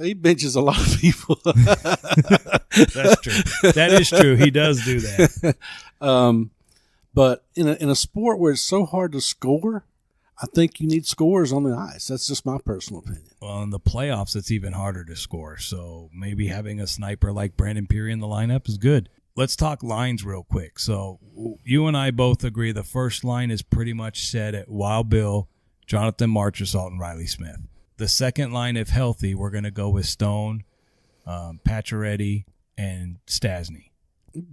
He benches a lot of people. That's true. That is true. He does do that. But in a sport where it's so hard to score, I think you need scorers on the ice. That's just my personal opinion. Well, in the playoffs, it's even harder to score. So maybe having a sniper like Brandon Peary in the lineup is good. Let's talk lines real quick. So you and I both agree the first line is pretty much set at Wild Bill, Jonathan Marchessault, and Riley Smith. The second line, if healthy, we're going to go with Stone, Pacioretty, and Stasny.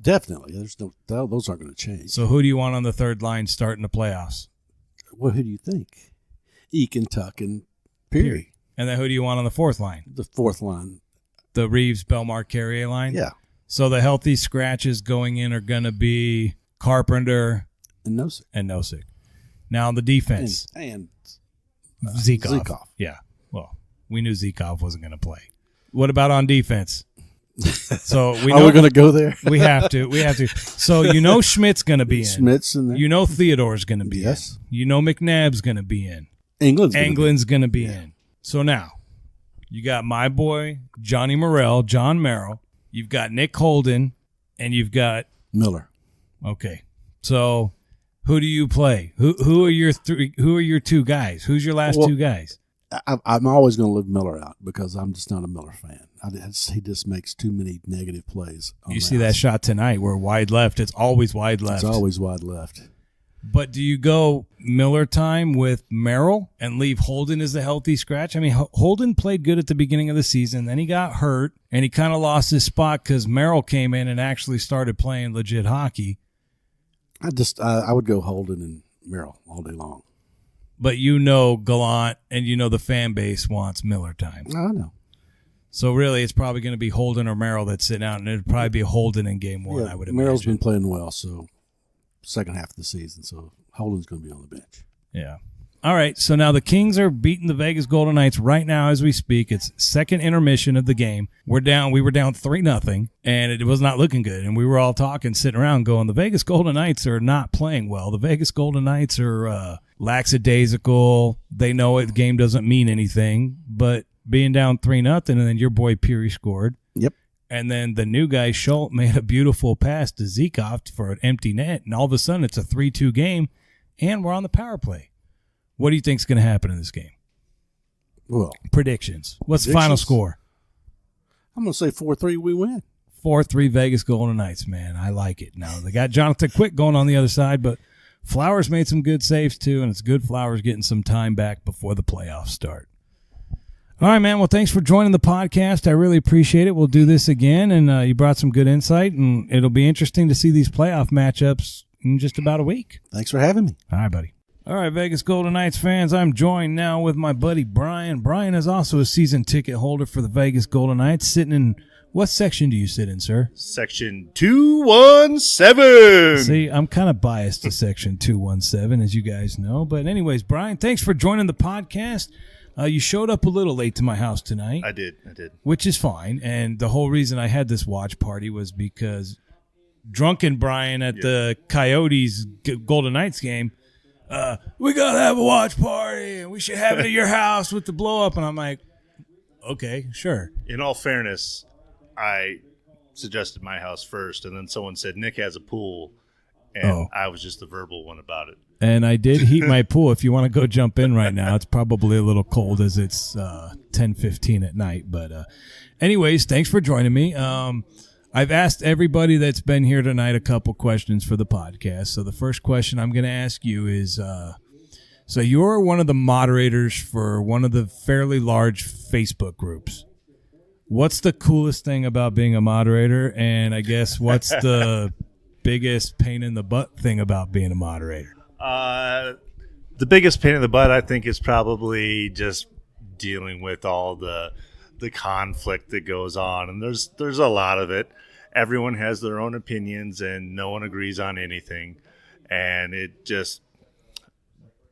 Definitely. Those aren't going to change. So who do you want on the third line starting the playoffs? Well, who do you think? Eakin, Tuck, and Peary. And then who do you want on the fourth line? The fourth line. The Reeves, Belmar, Carrier line? Yeah. So the healthy scratches going in are going to be Carpenter and Nosek. Now the defense. And Zykov. Yeah. Well, we knew Zykov wasn't going to play. What about on defense? So we know we're going to go there. We have to. So you know Schmidt's going to be in. Schmidt's in there. You know Theodore's going to be in. You know McNabb's going to be in. England's going to be in. So now you got my boy Johnny Morrell, John Merrill. You've got Nick Holden, and you've got Miller. Okay. So who do you play? Who are your three? Who are your two guys? Who's your last two guys? I'm always going to leave Miller out because I'm just not a Miller fan. He just makes too many negative plays. You see that shot tonight where wide left, it's always wide left. It's always wide left. But do you go Miller time with Merrill and leave Holden as the healthy scratch? I mean, Holden played good at the beginning of the season. Then he got hurt, and he kind of lost his spot because Merrill came in and actually started playing legit hockey. I would go Holden and Merrill all day long. But you know Gallant and you know the fan base wants Miller time. I know. So really it's probably going to be Holden or Merrill that's sitting out, and it'd probably be Holden in game one, I would imagine. Merrill's been playing well, so second half of the season, so Holden's going to be on the bench. Yeah. All right, so now the Kings are beating the Vegas Golden Knights right now as we speak. It's second intermission of the game. We were down 3-0, and it was not looking good. And we were all talking, sitting around going, the Vegas Golden Knights are not playing well. The Vegas Golden Knights are lackadaisical. They know it. The game doesn't mean anything. But being down 3-0, and then your boy Peary scored. Yep. And then the new guy, Schuldt, made a beautiful pass to Zykov for an empty net. And all of a sudden, it's a 3-2 game, and we're on the power play. What do you think is going to happen in this game? Well, predictions. What's the final score? I'm going to say 4-3, we win. 4-3 Vegas Golden Knights, man. I like it. Now, they got Jonathan Quick going on the other side, but Flowers made some good saves too, and it's good Flowers getting some time back before the playoffs start. All right, man. Well, thanks for joining the podcast. I really appreciate it. We'll do this again, and you brought some good insight, and it'll be interesting to see these playoff matchups in just about a week. Thanks for having me. All right, buddy. All right, Vegas Golden Knights fans, I'm joined now with my buddy Brian. Brian is also a season ticket holder for the Vegas Golden Knights, sitting in – what section do you sit in, sir? Section 217. See, I'm kind of biased to Section 217, as you guys know. But anyways, Brian, thanks for joining the podcast. You showed up a little late to my house tonight. I did. Which is fine. And the whole reason I had this watch party was because drunken Brian at the Coyotes Golden Knights game – we gotta have a watch party and we should have it at your house with the blow up. And I'm like, okay, sure. In all fairness, I suggested my house first, and then someone said Nick has a pool, and I was just the verbal one about it. And I did heat my pool. If you want to go jump in right now, it's probably a little cold as it's 10:15 at night. But anyways, thanks for joining me. I've asked everybody that's been here tonight a couple questions for the podcast. So the first question I'm going to ask you is, so you're one of the moderators for one of the fairly large Facebook groups. What's the coolest thing about being a moderator? And I guess what's the biggest pain in the butt thing about being a moderator? The biggest pain in the butt, I think, is probably just dealing with all the conflict that goes on. And there's a lot of it. Everyone has their own opinions and no one agrees on anything. And it just,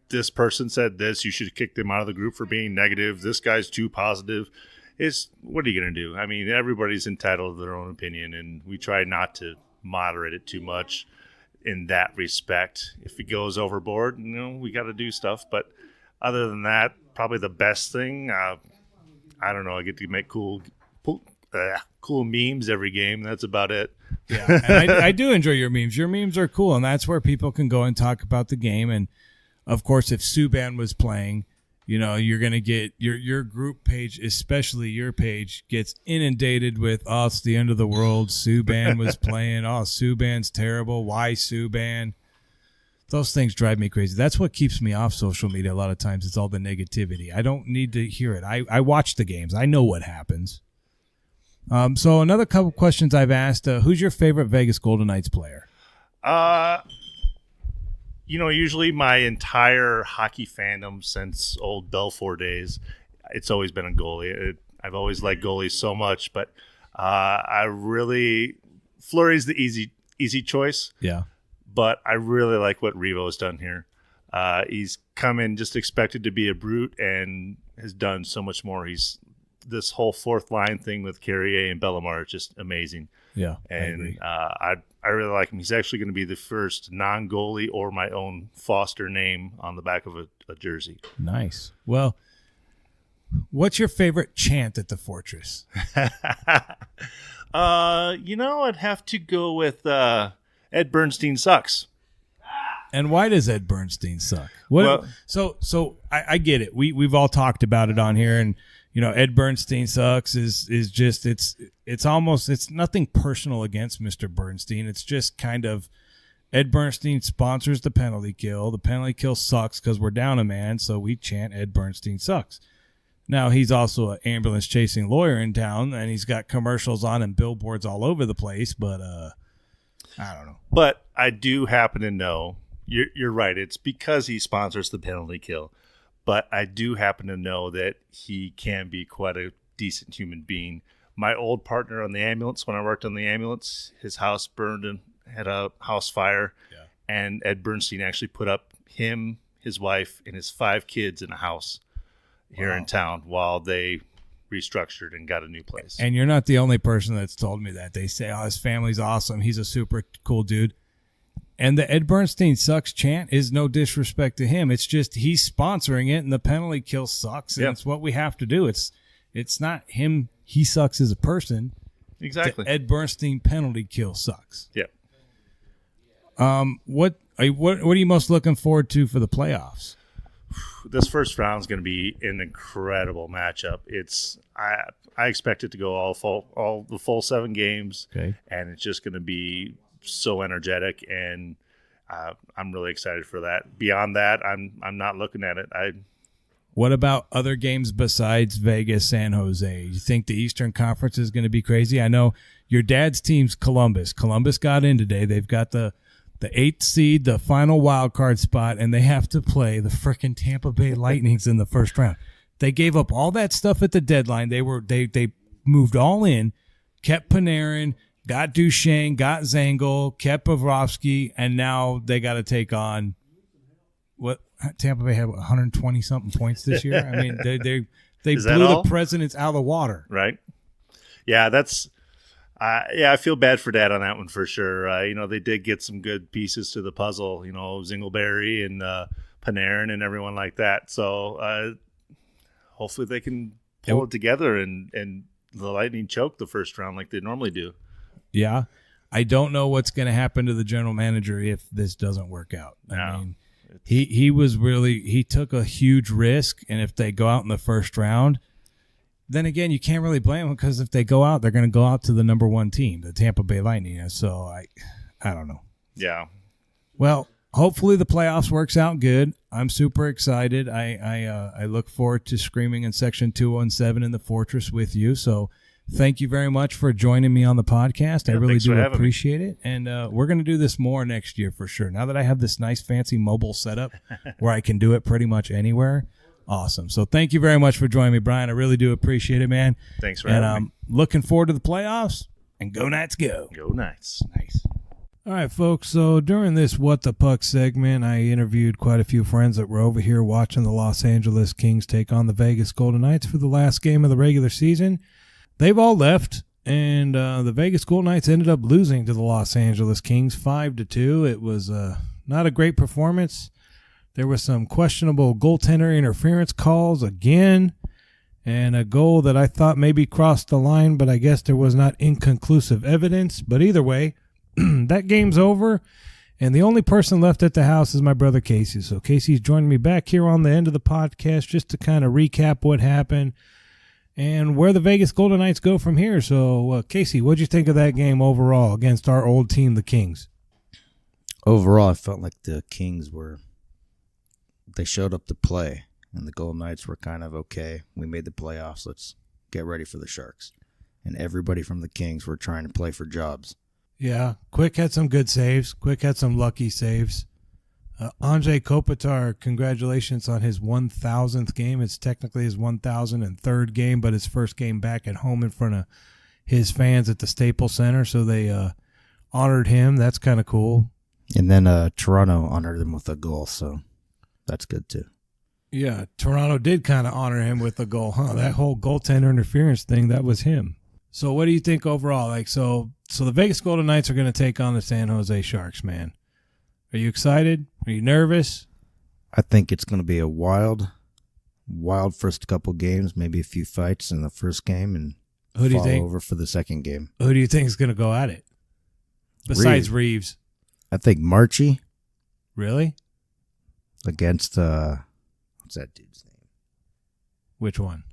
this person said this, you should kick them out of the group for being negative. This guy's too positive. What are you going to do? I mean, everybody's entitled to their own opinion, and we try not to moderate it too much in that respect. If it goes overboard, we got to do stuff. But other than that, probably the best thing, I don't know, I get to make cool memes every game. That's about it. Yeah, and I do enjoy your memes. Your memes are cool, and that's where people can go and talk about the game. And, of course, if Subban was playing, you're going to get your group page, especially your page, gets inundated with, oh, it's the end of the world. Subban was playing. Oh, Subban's terrible. Why Subban? Those things drive me crazy. That's what keeps me off social media a lot of times. It's all the negativity. I don't need to hear it. I watch the games. I know what happens. So another couple questions I've asked, who's your favorite Vegas Golden Knights player? Usually my entire hockey fandom since old Belfour days, it's always been a goalie. I've always liked goalies so much, but Fleury's the easy choice. Yeah. But I really like what Revo's done here. He's come in just expected to be a brute and has done so much more. This whole fourth line thing with Carrier and Bellemare is just amazing. Yeah, and I really like him. He's actually going to be the first non-goalie or my own Foster name on the back of a jersey. Nice. Well, what's your favorite chant at the Fortress? I'd have to go with Ed Bernstein sucks. And why does Ed Bernstein suck? So I get it. We've all talked about it on here, and Ed Bernstein sucks is just it's nothing personal against Mr. Bernstein. It's just kind of Ed Bernstein sponsors the penalty kill. The penalty kill sucks because we're down a man, so we chant Ed Bernstein sucks. Now, he's also an ambulance chasing lawyer in town, and he's got commercials on and billboards all over the place, but I don't know. But I do happen to know, you're right, it's because he sponsors the penalty kill. But I do happen to know that he can be quite a decent human being. My old partner on the ambulance, when I worked on the ambulance, his house burned and had a house fire. Yeah. And Ed Bernstein actually put up him, his wife, and his 5 kids in a house here in town while they restructured and got a new place. And you're not the only person that's told me that. They say, oh, his family's awesome. He's a super cool dude. And the Ed Bernstein sucks chant is no disrespect to him. It's just he's sponsoring it, and the penalty kill sucks, and it's what we have to do. It's not him. He sucks as a person. Exactly. The Ed Bernstein penalty kill sucks. Yeah. What are you most looking forward to for the playoffs? This first round is going to be an incredible matchup. I expect it to go all the full 7 games. Okay. And it's just going to be so energetic, and I'm really excited for that. Beyond that, I'm not looking at it. What about other games besides Vegas, San Jose? You think the Eastern Conference is going to be crazy? I know your dad's team's Columbus. Columbus got in today. They've got the 8th seed, the final wild card spot, and they have to play the frickin' Tampa Bay Lightnings in the first round. They gave up all that stuff at the deadline. They moved all in, kept Panarin, got Duchesne, got Zangle, kept Bobrovsky, and now they got to take on what Tampa Bay had 120-something points this year. I mean, they blew the Presidents out of the water. Right. Yeah, I feel bad for Dad on that one for sure. They did get some good pieces to the puzzle, Zingleberry and Panarin and everyone like that. So hopefully they can pull it together and the Lightning choke the first round like they normally do. Yeah. I don't know what's going to happen to the general manager if this doesn't work out. I mean, he took a huge risk, and if they go out in the first round, then again, you can't really blame them, because if they go out, they're going to go out to the number one team, the Tampa Bay Lightning. So I don't know. Yeah. Well, hopefully the playoffs works out good. I'm super excited. I look forward to screaming in Section 217 in the Fortress with you. So thank you very much for joining me on the podcast. I really do appreciate it. And we're going to do this more next year for sure. Now that I have this nice fancy mobile setup where I can do it pretty much anywhere. Awesome. So thank you very much for joining me, Brian. I really do appreciate it, man. Thanks for having me. And I'm looking forward to the playoffs. And go Knights, go. Go Knights. Nice. All right, folks, so during this What the Puck segment, I interviewed quite a few friends that were over here watching the Los Angeles Kings take on the Vegas Golden Knights for the last game of the regular season. They've all left, and the Vegas Golden Knights ended up losing to the Los Angeles Kings 5-2. It was not a great performance. There was some questionable goaltender interference calls again, and a goal that I thought maybe crossed the line, but I guess there was not inconclusive evidence. But either way, that game's over, and the only person left at the house is my brother Casey. So Casey's joining me back here on the end of the podcast just to kind of recap what happened and where the Vegas Golden Knights go from here. So, Casey, what'd you think of that game overall against our old team, the Kings? Overall, I felt like the Kings they showed up to play, and the Golden Knights were kind of okay. We made the playoffs. Let's get ready for the Sharks. And everybody from the Kings were trying to play for jobs. Yeah, Quick had some good saves. Quick had some lucky saves. Andrei Kopitar, congratulations on his 1,000th game. It's technically his 1,003rd game, but his first game back at home in front of his fans at the Staples Center. So they honored him. That's kind of cool. And then Toronto honored him with a goal, so that's good too. Yeah, Toronto did kind of honor him with a goal, huh? That whole goaltender interference thing, that was him. So what do you think overall? Like, so the Vegas Golden Knights are going to take on the San Jose Sharks, man. Are you excited? Are you nervous? I think it's going to be a wild first couple games, maybe a few fights in the first game, and who do you think over for the second game? Who do you think is going to go at it? Besides Reeves. I think Marchie. Really? Against what's that dude's name? Which one?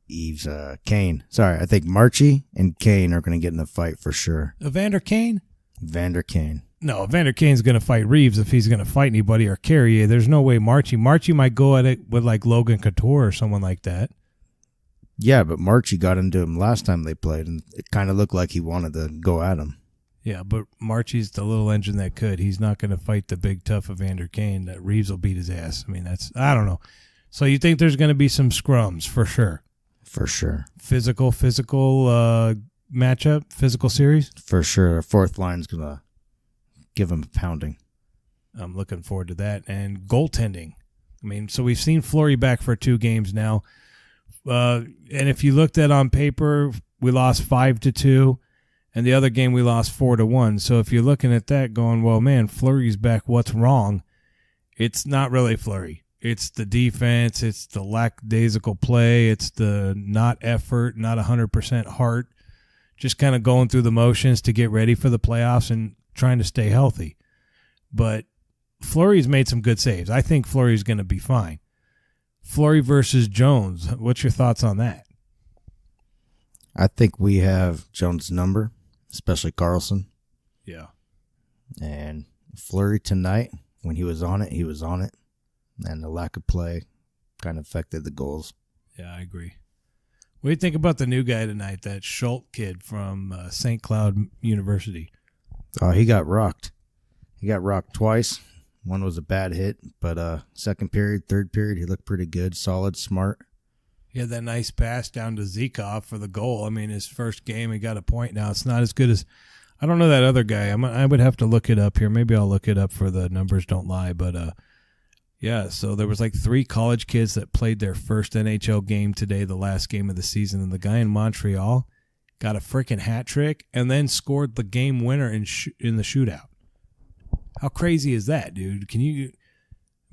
Eves Kane. Sorry, I think Marchie and Kane are going to get in a fight for sure. Evander Kane? Evander Kane. No, Evander Kane's going to fight Reeves if he's going to fight anybody, or Carrier. There's no way Marchie might go at it with like Logan Couture or someone like that. Yeah, but Marchie got into him last time they played, and it kind of looked like he wanted to go at him. Yeah, but Marchie's the little engine that could. He's not going to fight the big tough Evander Kane. That Reeves will beat his ass. I mean, I don't know. So you think there's going to be some scrums for sure? For sure. Physical matchup, physical series? For sure. Fourth line's going to give him a pounding. I'm looking forward to that. And goaltending. I mean, so we've seen Fleury back for 2 games now. And if you looked at on paper, we lost 5-2. And the other game we lost 4-1. So if you're looking at that going, well, man, Fleury's back, what's wrong? It's not really Fleury. It's the defense. It's the lackadaisical play. It's the not effort, not 100% heart. Just kind of going through the motions to get ready for the playoffs and trying to stay healthy. But Fleury's made some good saves. I think Fleury's going to be fine. Fleury versus Jones. What's your thoughts on that? I think we have Jones' number, especially Carlson. Yeah. And Fleury tonight, when he was on it, he was on it. And the lack of play kind of affected the goals. Yeah, I agree. What do you think about the new guy tonight, that Schuldt kid from St. Cloud University? Oh, he got rocked. He got rocked twice. One was a bad hit, but second period, third period, he looked pretty good, solid, smart. He had that nice pass down to Zikov for the goal. I mean, his first game, he got a point now. It's not as good as, I don't know that other guy. I would have to look it up here. Maybe I'll look it up for the numbers don't lie. But, yeah, so there was like 3 college kids that played their first NHL game today, the last game of the season. And the guy in Montreal got a freaking hat trick and then scored the game winner in the shootout. How crazy is that, dude?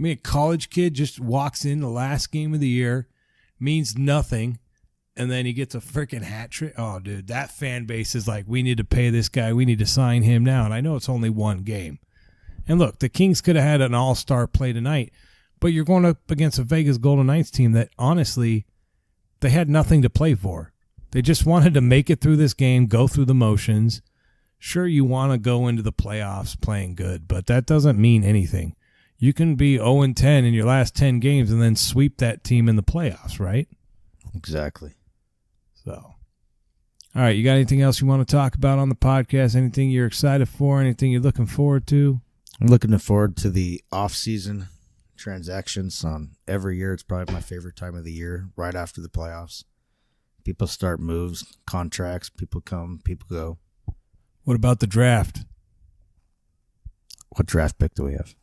A college kid just walks in the last game of the year, means nothing, and then he gets a freaking hat trick. Oh, dude, that fan base is like, we need to pay this guy. We need to sign him now. And I know it's only one game. And look, the Kings could have had an all-star play tonight, but you're going up against a Vegas Golden Knights team that, honestly, they had nothing to play for. They just wanted to make it through this game, go through the motions. Sure, you want to go into the playoffs playing good, but that doesn't mean anything. You can be 0-10 in your last 10 games and then sweep that team in the playoffs, right? Exactly. So, all right, you got anything else you want to talk about on the podcast? Anything you're excited for? Anything you're looking forward to? I'm looking forward to the off-season transactions. Every year, it's probably my favorite time of the year, right after the playoffs. People start moves, contracts, people come, people go. What about the draft? What draft pick do we have?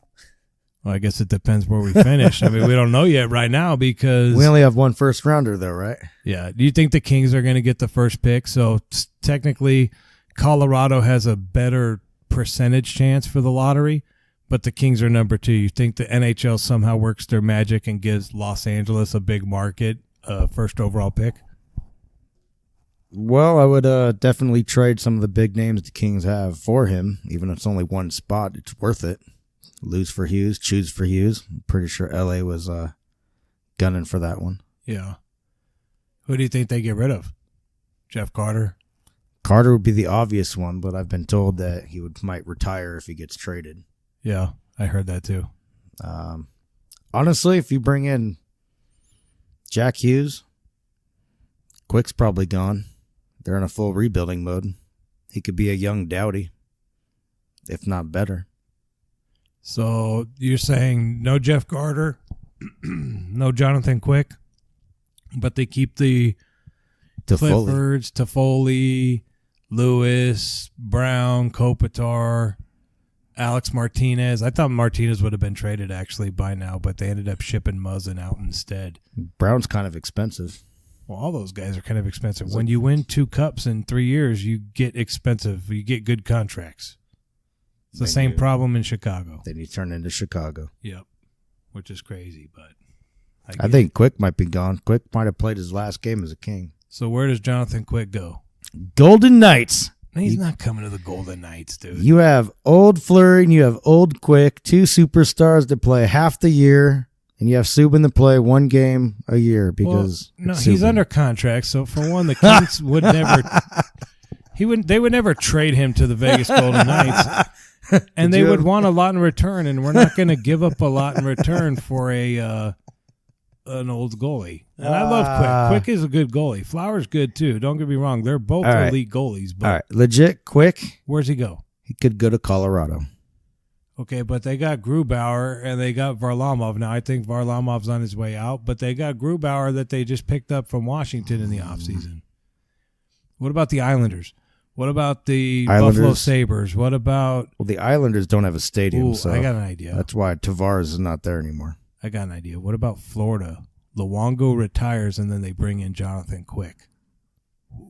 Well, I guess it depends where we finish. I mean, we don't know yet right now because... We only have one first-rounder, though, right? Yeah. Do you think the Kings are going to get the first pick? So, technically, Colorado has a better percentage chance for the lottery, but the Kings are number 2. You think the NHL somehow works their magic and gives Los Angeles a big market first overall pick? Well, I would definitely trade some of the big names the Kings have for him. Even if it's only one spot, it's worth it. Lose for Hughes, choose for Hughes. I'm pretty sure LA was gunning for that one. Yeah. Who do you think they get rid of? Jeff Carter? Carter would be the obvious one, but I've been told that he might retire if he gets traded. Yeah, I heard that too. Honestly, if you bring in Jack Hughes, Quick's probably gone. They're in a full rebuilding mode. He could be a young Doughty, if not better. So you're saying no Jeff Carter, no Jonathan Quick, but they keep the Cliffords, Toffoli, Lewis, Brown, Kopitar, Alex Martinez. I thought Martinez would have been traded actually by now, but they ended up shipping Muzzin out instead. Brown's kind of expensive. Well, all those guys are kind of expensive. When you win 2 cups in 3 years, you get expensive. You get good contracts. It's the same problem in Chicago. Then you turn into Chicago. Yep, which is crazy, but I think Quick might be gone. Quick might have played his last game as a King. So where does Jonathan Quick go? Golden Knights. He's not coming to the Golden Knights, dude. You have old Fleury and you have old Quick, 2 superstars that play half the year, and you have Subban to play 1 game a year because he's under contract. So for one, the Kings would never. They would never trade him to the Vegas Golden Knights. And they would want a lot in return, and we're not going to give up a lot in return for an old goalie. And I love Quick. Quick is a good goalie. Flower's good, too. Don't get me wrong. They're both elite goalies. But all right, legit Quick. Where's he go? He could go to Colorado. Okay, but they got Grubauer, and they got Varlamov. Now, I think Varlamov's on his way out, but they got Grubauer that they just picked up from Washington in the offseason. What about the Islanders? What about the Buffalo Sabres? What about... Well, the Islanders don't have a stadium, so I got an idea. That's why Tavares is not there anymore. I got an idea. What about Florida? Luongo retires, and then they bring in Jonathan Quick.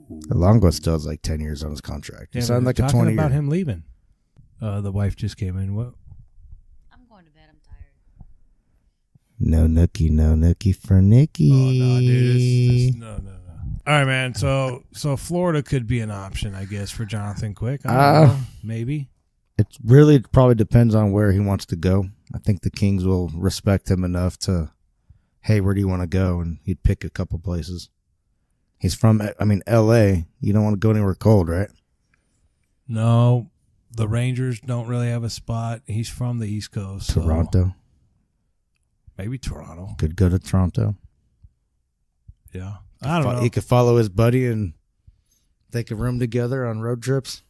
Luongo still has like 10 years on his contract. Yeah, He signed like a 20-year. talking about him leaving. The wife just came in. What? I'm going to bed. I'm tired. No nookie for Nicky. Oh, no, dude. No. All right, man. So Florida could be an option, I guess, for Jonathan Quick. I don't know. Maybe. It really probably depends on where he wants to go. I think the Kings will respect him enough to, hey, where do you want to go? And he'd pick a couple places. He's from, L.A. You don't want to go anywhere cold, right? No, the Rangers don't really have a spot. He's from the East Coast. Toronto. Maybe Toronto. Could go to Toronto. Yeah. I don't know. He could follow his buddy and take a room together on road trips.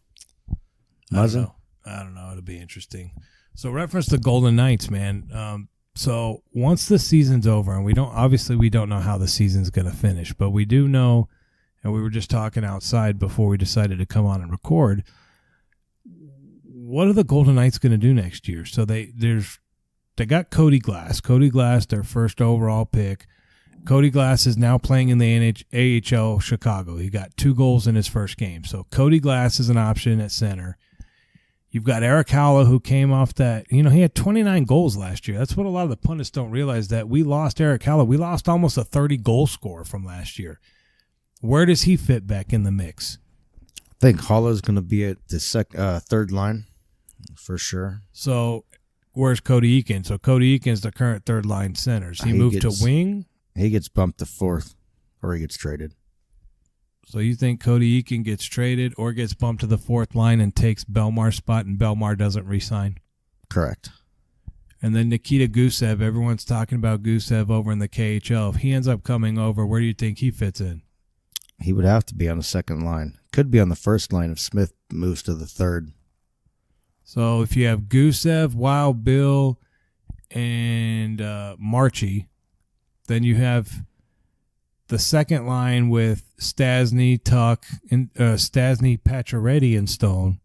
I don't know. It'll be interesting. So reference the Golden Knights, man. So once the season's over, and we don't know how the season's going to finish, but we do know, and we were just talking outside before we decided to come on and record, what are the Golden Knights going to do next year? So they got Cody Glass. Cody Glass, their first overall pick. Cody Glass is now playing in the AHL Chicago. He got 2 goals in his first game. So Cody Glass is an option at center. You've got Eric Haula, who came off that. He had 29 goals last year. That's what a lot of the pundits don't realize, that we lost Eric Haula. We lost almost a 30-goal scorer from last year. Where does he fit back in the mix? I think Haula's going to be at the third line for sure. So where's Cody Eakin? So Cody Eakin's the current third line center. He moved to wing? He gets bumped to fourth, or he gets traded. So you think Cody Eakin gets traded or gets bumped to the fourth line and takes Belmar's spot, and Belmar doesn't re-sign? Correct. And then Nikita Gusev, everyone's talking about Gusev over in the KHL. If he ends up coming over, where do you think he fits in? He would have to be on the second line. Could be on the first line if Smith moves to the third. So if you have Gusev, Wild Bill, and Marchie, then you have the second line with Stasny, Tuck, and Stasny, Pacioretty, and Stone.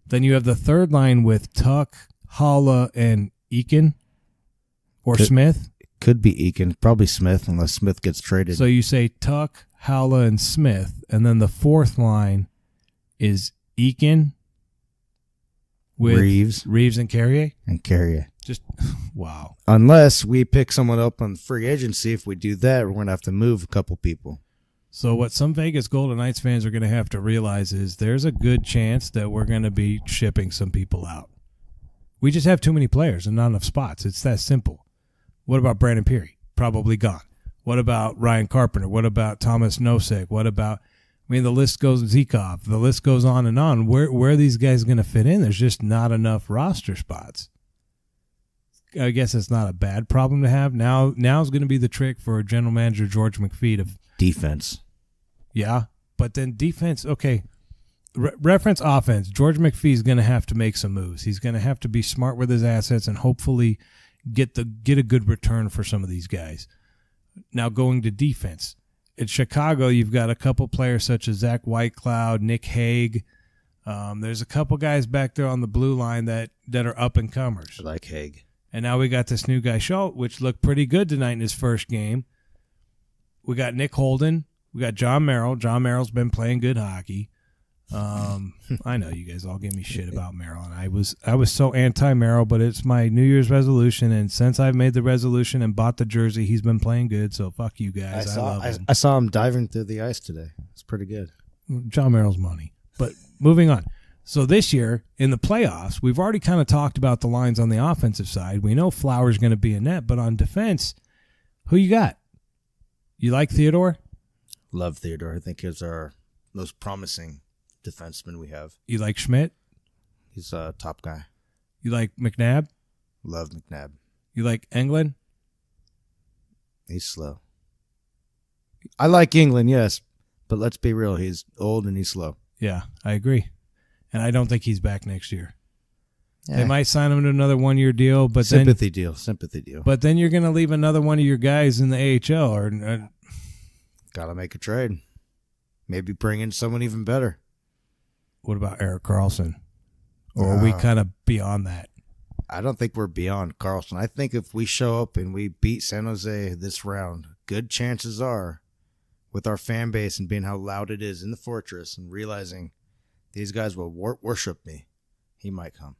Then you have the third line with Tuck, Haula, and Eakin, or Smith. Could be Eakin, probably Smith, unless Smith gets traded. So you say Tuck, Haula, and Smith, and then the fourth line is Eakin with Reeves and Carrier? And Carrier. Just, wow. Unless we pick someone up on free agency. If we do that, we're going to have to move a couple people. So what some Vegas Golden Knights fans are going to have to realize is there's a good chance that we're going to be shipping some people out. We just have too many players and not enough spots. It's that simple. What about Brandon Peary? Probably gone. What about Ryan Carpenter? What about Thomas Nosek? What about, the list goes, Zikov. The list goes on and on. Where are these guys going to fit in? There's just not enough roster spots. I guess it's not a bad problem to have. Now's going to be the trick for general manager George McPhee to defense. Yeah, but then defense, okay. Reference offense. George McPhee's going to have to make some moves. He's going to have to be smart with his assets and hopefully get a good return for some of these guys. Now going to defense. In Chicago, you've got a couple players such as Zach Whitecloud, Nick Hague. There's a couple guys back there on the blue line that are up-and-comers. I like Hague. And now we got this new guy, Schuldt, which looked pretty good tonight in his first game. We got Nick Holden. We got John Merrill. John Merrill's been playing good hockey. I know you guys all give me shit about Merrill, and I was so anti-Merrill, but it's my New Year's resolution, and since I've made the resolution and bought the jersey, he's been playing good, so fuck you guys. I love him. I saw him diving through the ice today. It's pretty good. John Merrill's money. But moving on. So this year, in the playoffs, we've already kind of talked about the lines on the offensive side. We know Flower's going to be in net, but on defense, who you got? You like Theodore? Love Theodore. I think he's our most promising defenseman we have. You like Schmidt? He's a top guy. You like McNabb? Love McNabb. You like Englund? He's slow. I like England, yes, but let's be real. He's old and he's slow. Yeah, I agree. And I don't think he's back next year. Yeah. They might sign him to another one-year deal, but sympathy deal. But then you're going to leave another one of your guys in the AHL. Or got to make a trade. Maybe bring in someone even better. What about Erik Karlsson? Or are we kind of beyond that? I don't think we're beyond Karlsson. I think if we show up and we beat San Jose this round, good chances are, with our fan base and being how loud it is in the Fortress and realizing these guys will worship me, he might come.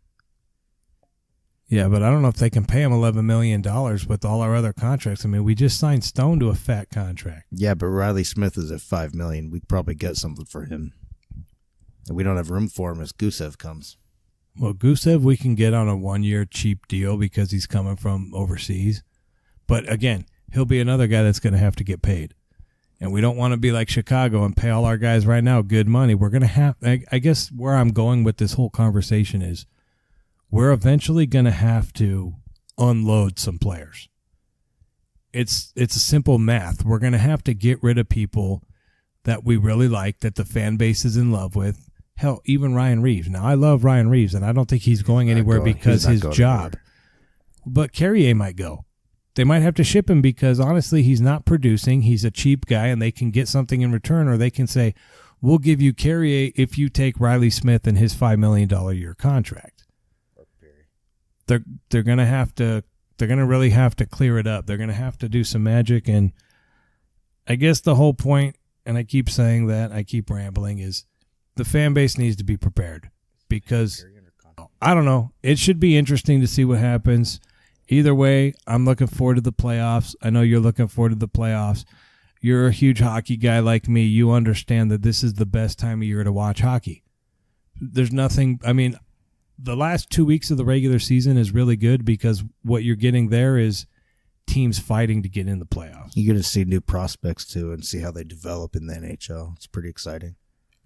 Yeah, but I don't know if they can pay him $11 million with all our other contracts. I mean, we just signed Stone to a fat contract. Yeah, but Riley Smith is at $5 million. We'd probably get something for him. And we don't have room for him as Gusev comes. Well, Gusev we can get on a one-year cheap deal because he's coming from overseas. But again, he'll be another guy that's going to have to get paid. And we don't want to be like Chicago and pay all our guys right now good money. We're going to have, I guess where I'm going with this whole conversation is we're eventually going to have to unload some players. It's a simple math. We're going to have to get rid of people that we really like, that the fan base is in love with. Hell, even Ryan Reeves. Now, I love Ryan Reeves, and I don't think he's going anywhere because his job. But Carrier might go. They might have to ship him because, honestly, he's not producing. He's a cheap guy, and they can get something in return, or they can say, we'll give you Carrier if you take Riley Smith and his $5 million a year contract. They're going to have to. They're going to really have to clear it up. They're going to have to do some magic, and I guess the whole point, and I keep saying that, I keep rambling, is the fan base needs to be prepared because, I don't know, it should be interesting to see what happens. Either way, I'm looking forward to the playoffs. I know you're looking forward to the playoffs. you're a huge hockey guy like me. You understand that this is the best time of year to watch hockey. There's nothing, I mean, the last 2 weeks of the regular season is really good because what you're getting there is teams fighting to get in the playoffs. You're going to see new prospects, too, and see how they develop in the NHL. It's pretty exciting.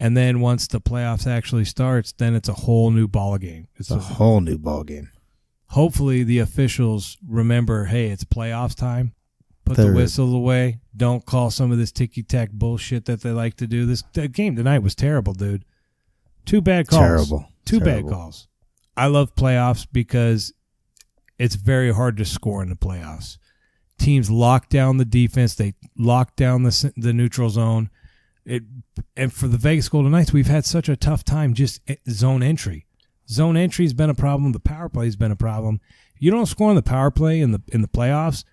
And then once the playoffs actually starts, then it's a whole new ball game. It's a whole new ball game. Hopefully the officials remember, hey, it's playoffs time. Put the whistle away. Don't call some of this ticky-tack bullshit that they like to do. This game tonight was terrible, dude. 2 bad calls. Terrible. Two bad calls. I love playoffs because it's very hard to score in the playoffs. Teams lock down the defense. They lock down the neutral zone. And for the Vegas Golden Knights, we've had such a tough time just zone entry. Zone entry has been a problem. The power play has been a problem. If you don't score on the power play in the playoffs,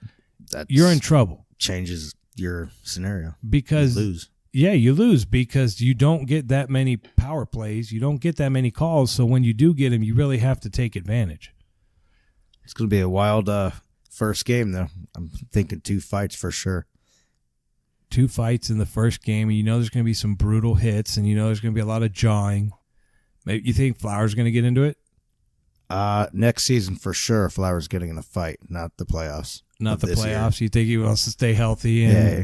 you're in trouble. Changes your scenario. Because you lose. Yeah, you lose because you don't get that many power plays. You don't get that many calls. So when you do get them, you really have to take advantage. It's going to be a wild first game, though. I'm thinking 2 fights for sure. 2 fights in the first game, and you know there's going to be some brutal hits, and you know there's going to be a lot of jawing. Maybe you think Flowers going to get into it? Next season for sure, Flowers getting in a fight, not the playoffs. Not the playoffs. Year. You think he wants to stay healthy? And, yeah.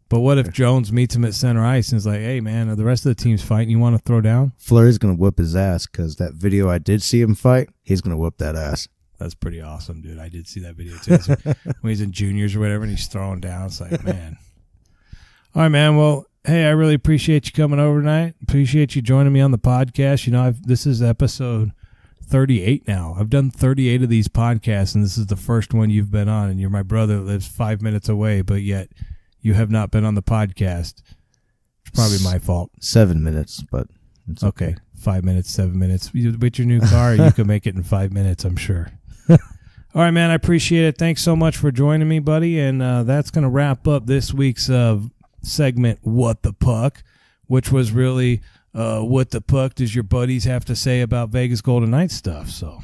But what if Jones meets him at center ice and is like, hey, man, the rest of the team's fighting. You want to throw down? Fleury's going to whoop his ass because that video I did see him fight, he's going to whoop that ass. That's pretty awesome, dude. I did see that video, too. When he's in juniors or whatever and he's throwing down, it's like, man. All right, man. Well, hey, I really appreciate you coming over tonight. Appreciate you joining me on the podcast. You know, this is episode 38 now. I've done 38 of these podcasts, and this is the first one you've been on, and you're my brother that lives 5 minutes away, but yet you have not been on the podcast. It's probably my fault. 7 minutes, but it's okay. 5 minutes, 7 minutes. With your new car, you can make it in 5 minutes, I'm sure. All right, man, I appreciate it. Thanks so much for joining me, buddy, and that's going to wrap up this week's segment, What the Puck, which was really what the puck does your buddies have to say about Vegas Golden Knights stuff. So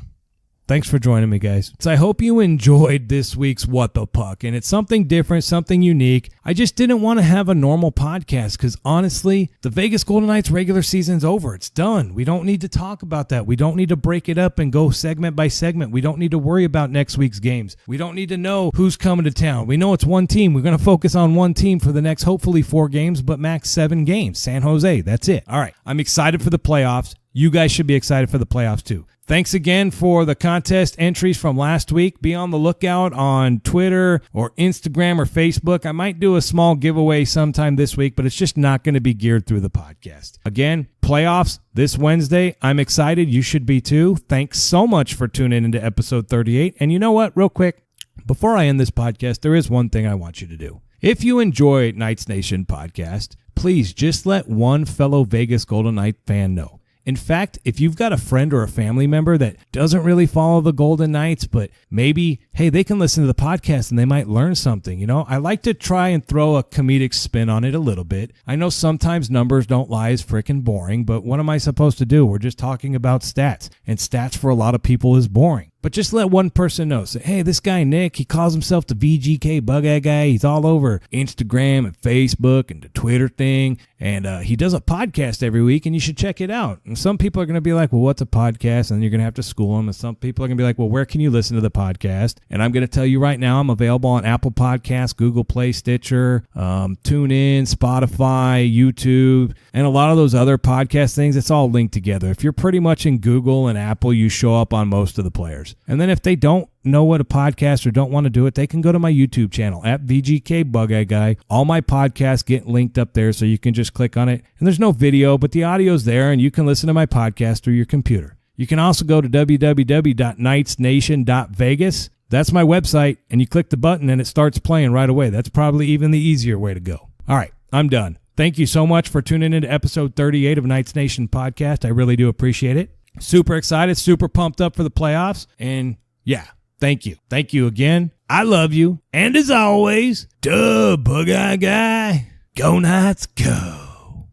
thanks for joining me, guys. So I hope you enjoyed this week's What the Puck, and it's something different, something unique. I just didn't want to have a normal podcast because, honestly, the Vegas Golden Knights regular season's over. It's done. We don't need to talk about that. We don't need to break it up and go segment by segment. We don't need to worry about next week's games. We don't need to know who's coming to town. We know it's one team. We're going to focus on one team for the next, hopefully, 4 games, but max 7 games. San Jose, that's it. All right, I'm excited for the playoffs. You guys should be excited for the playoffs, too. Thanks again for the contest entries from last week. Be on the lookout on Twitter or Instagram or Facebook. I might do a small giveaway sometime this week, but it's just not going to be geared through the podcast. Again, playoffs this Wednesday. I'm excited. You should be too. Thanks so much for tuning into episode 38. And you know what? Real quick, before I end this podcast, there is one thing I want you to do. If you enjoy Knights Nation podcast, please just let one fellow Vegas Golden Knight fan know. In fact, if you've got a friend or a family member that doesn't really follow the Golden Knights, but maybe, hey, they can listen to the podcast and they might learn something. You know, I like to try and throw a comedic spin on it a little bit. I know sometimes numbers don't lie is freaking boring, but what am I supposed to do? We're just talking about stats, and stats for a lot of people is boring. But just let one person know. Say, hey, this guy Nick, he calls himself the VGK Bug-Eye Guy. He's all over Instagram and Facebook and the Twitter thing. And he does a podcast every week, and you should check it out. And some people are going to be like, well, what's a podcast? And you're going to have to school them. And some people are going to be like, well, where can you listen to the podcast? And I'm going to tell you right now, I'm available on Apple Podcasts, Google Play, Stitcher, TuneIn, Spotify, YouTube, and a lot of those other podcast things. It's all linked together. If you're pretty much in Google and Apple, you show up on most of the players. And then if they don't know what a podcast or don't want to do it, they can go to my YouTube channel at VGK Bug-Eye Guy. All my podcasts get linked up there, so you can just click on it. And there's no video, but the audio's there, and you can listen to my podcast through your computer. You can also go to www.knightsnation.vegas. That's my website, and you click the button, and it starts playing right away. That's probably even the easier way to go. All right, I'm done. Thank you so much for tuning into episode 38 of Knights Nation Podcast. I really do appreciate it. Super excited, super pumped up for the playoffs. And yeah, thank you. Thank you again. I love you. And as always, duh, Bug-Eye Guy. Go Knights, go.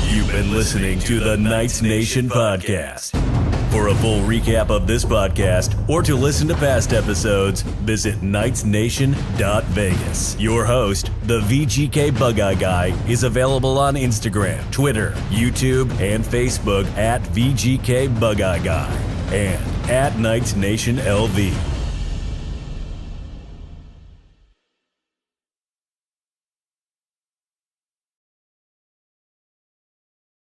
You've been listening to the Knights Nation Podcast. For a full recap of this podcast or to listen to past episodes, visit knightsnation.vegas. Your host, the VGK Bug-Eye Guy, is available on Instagram, Twitter, YouTube, and Facebook at VGK Bug-Eye Guy and at Knights Nation LV.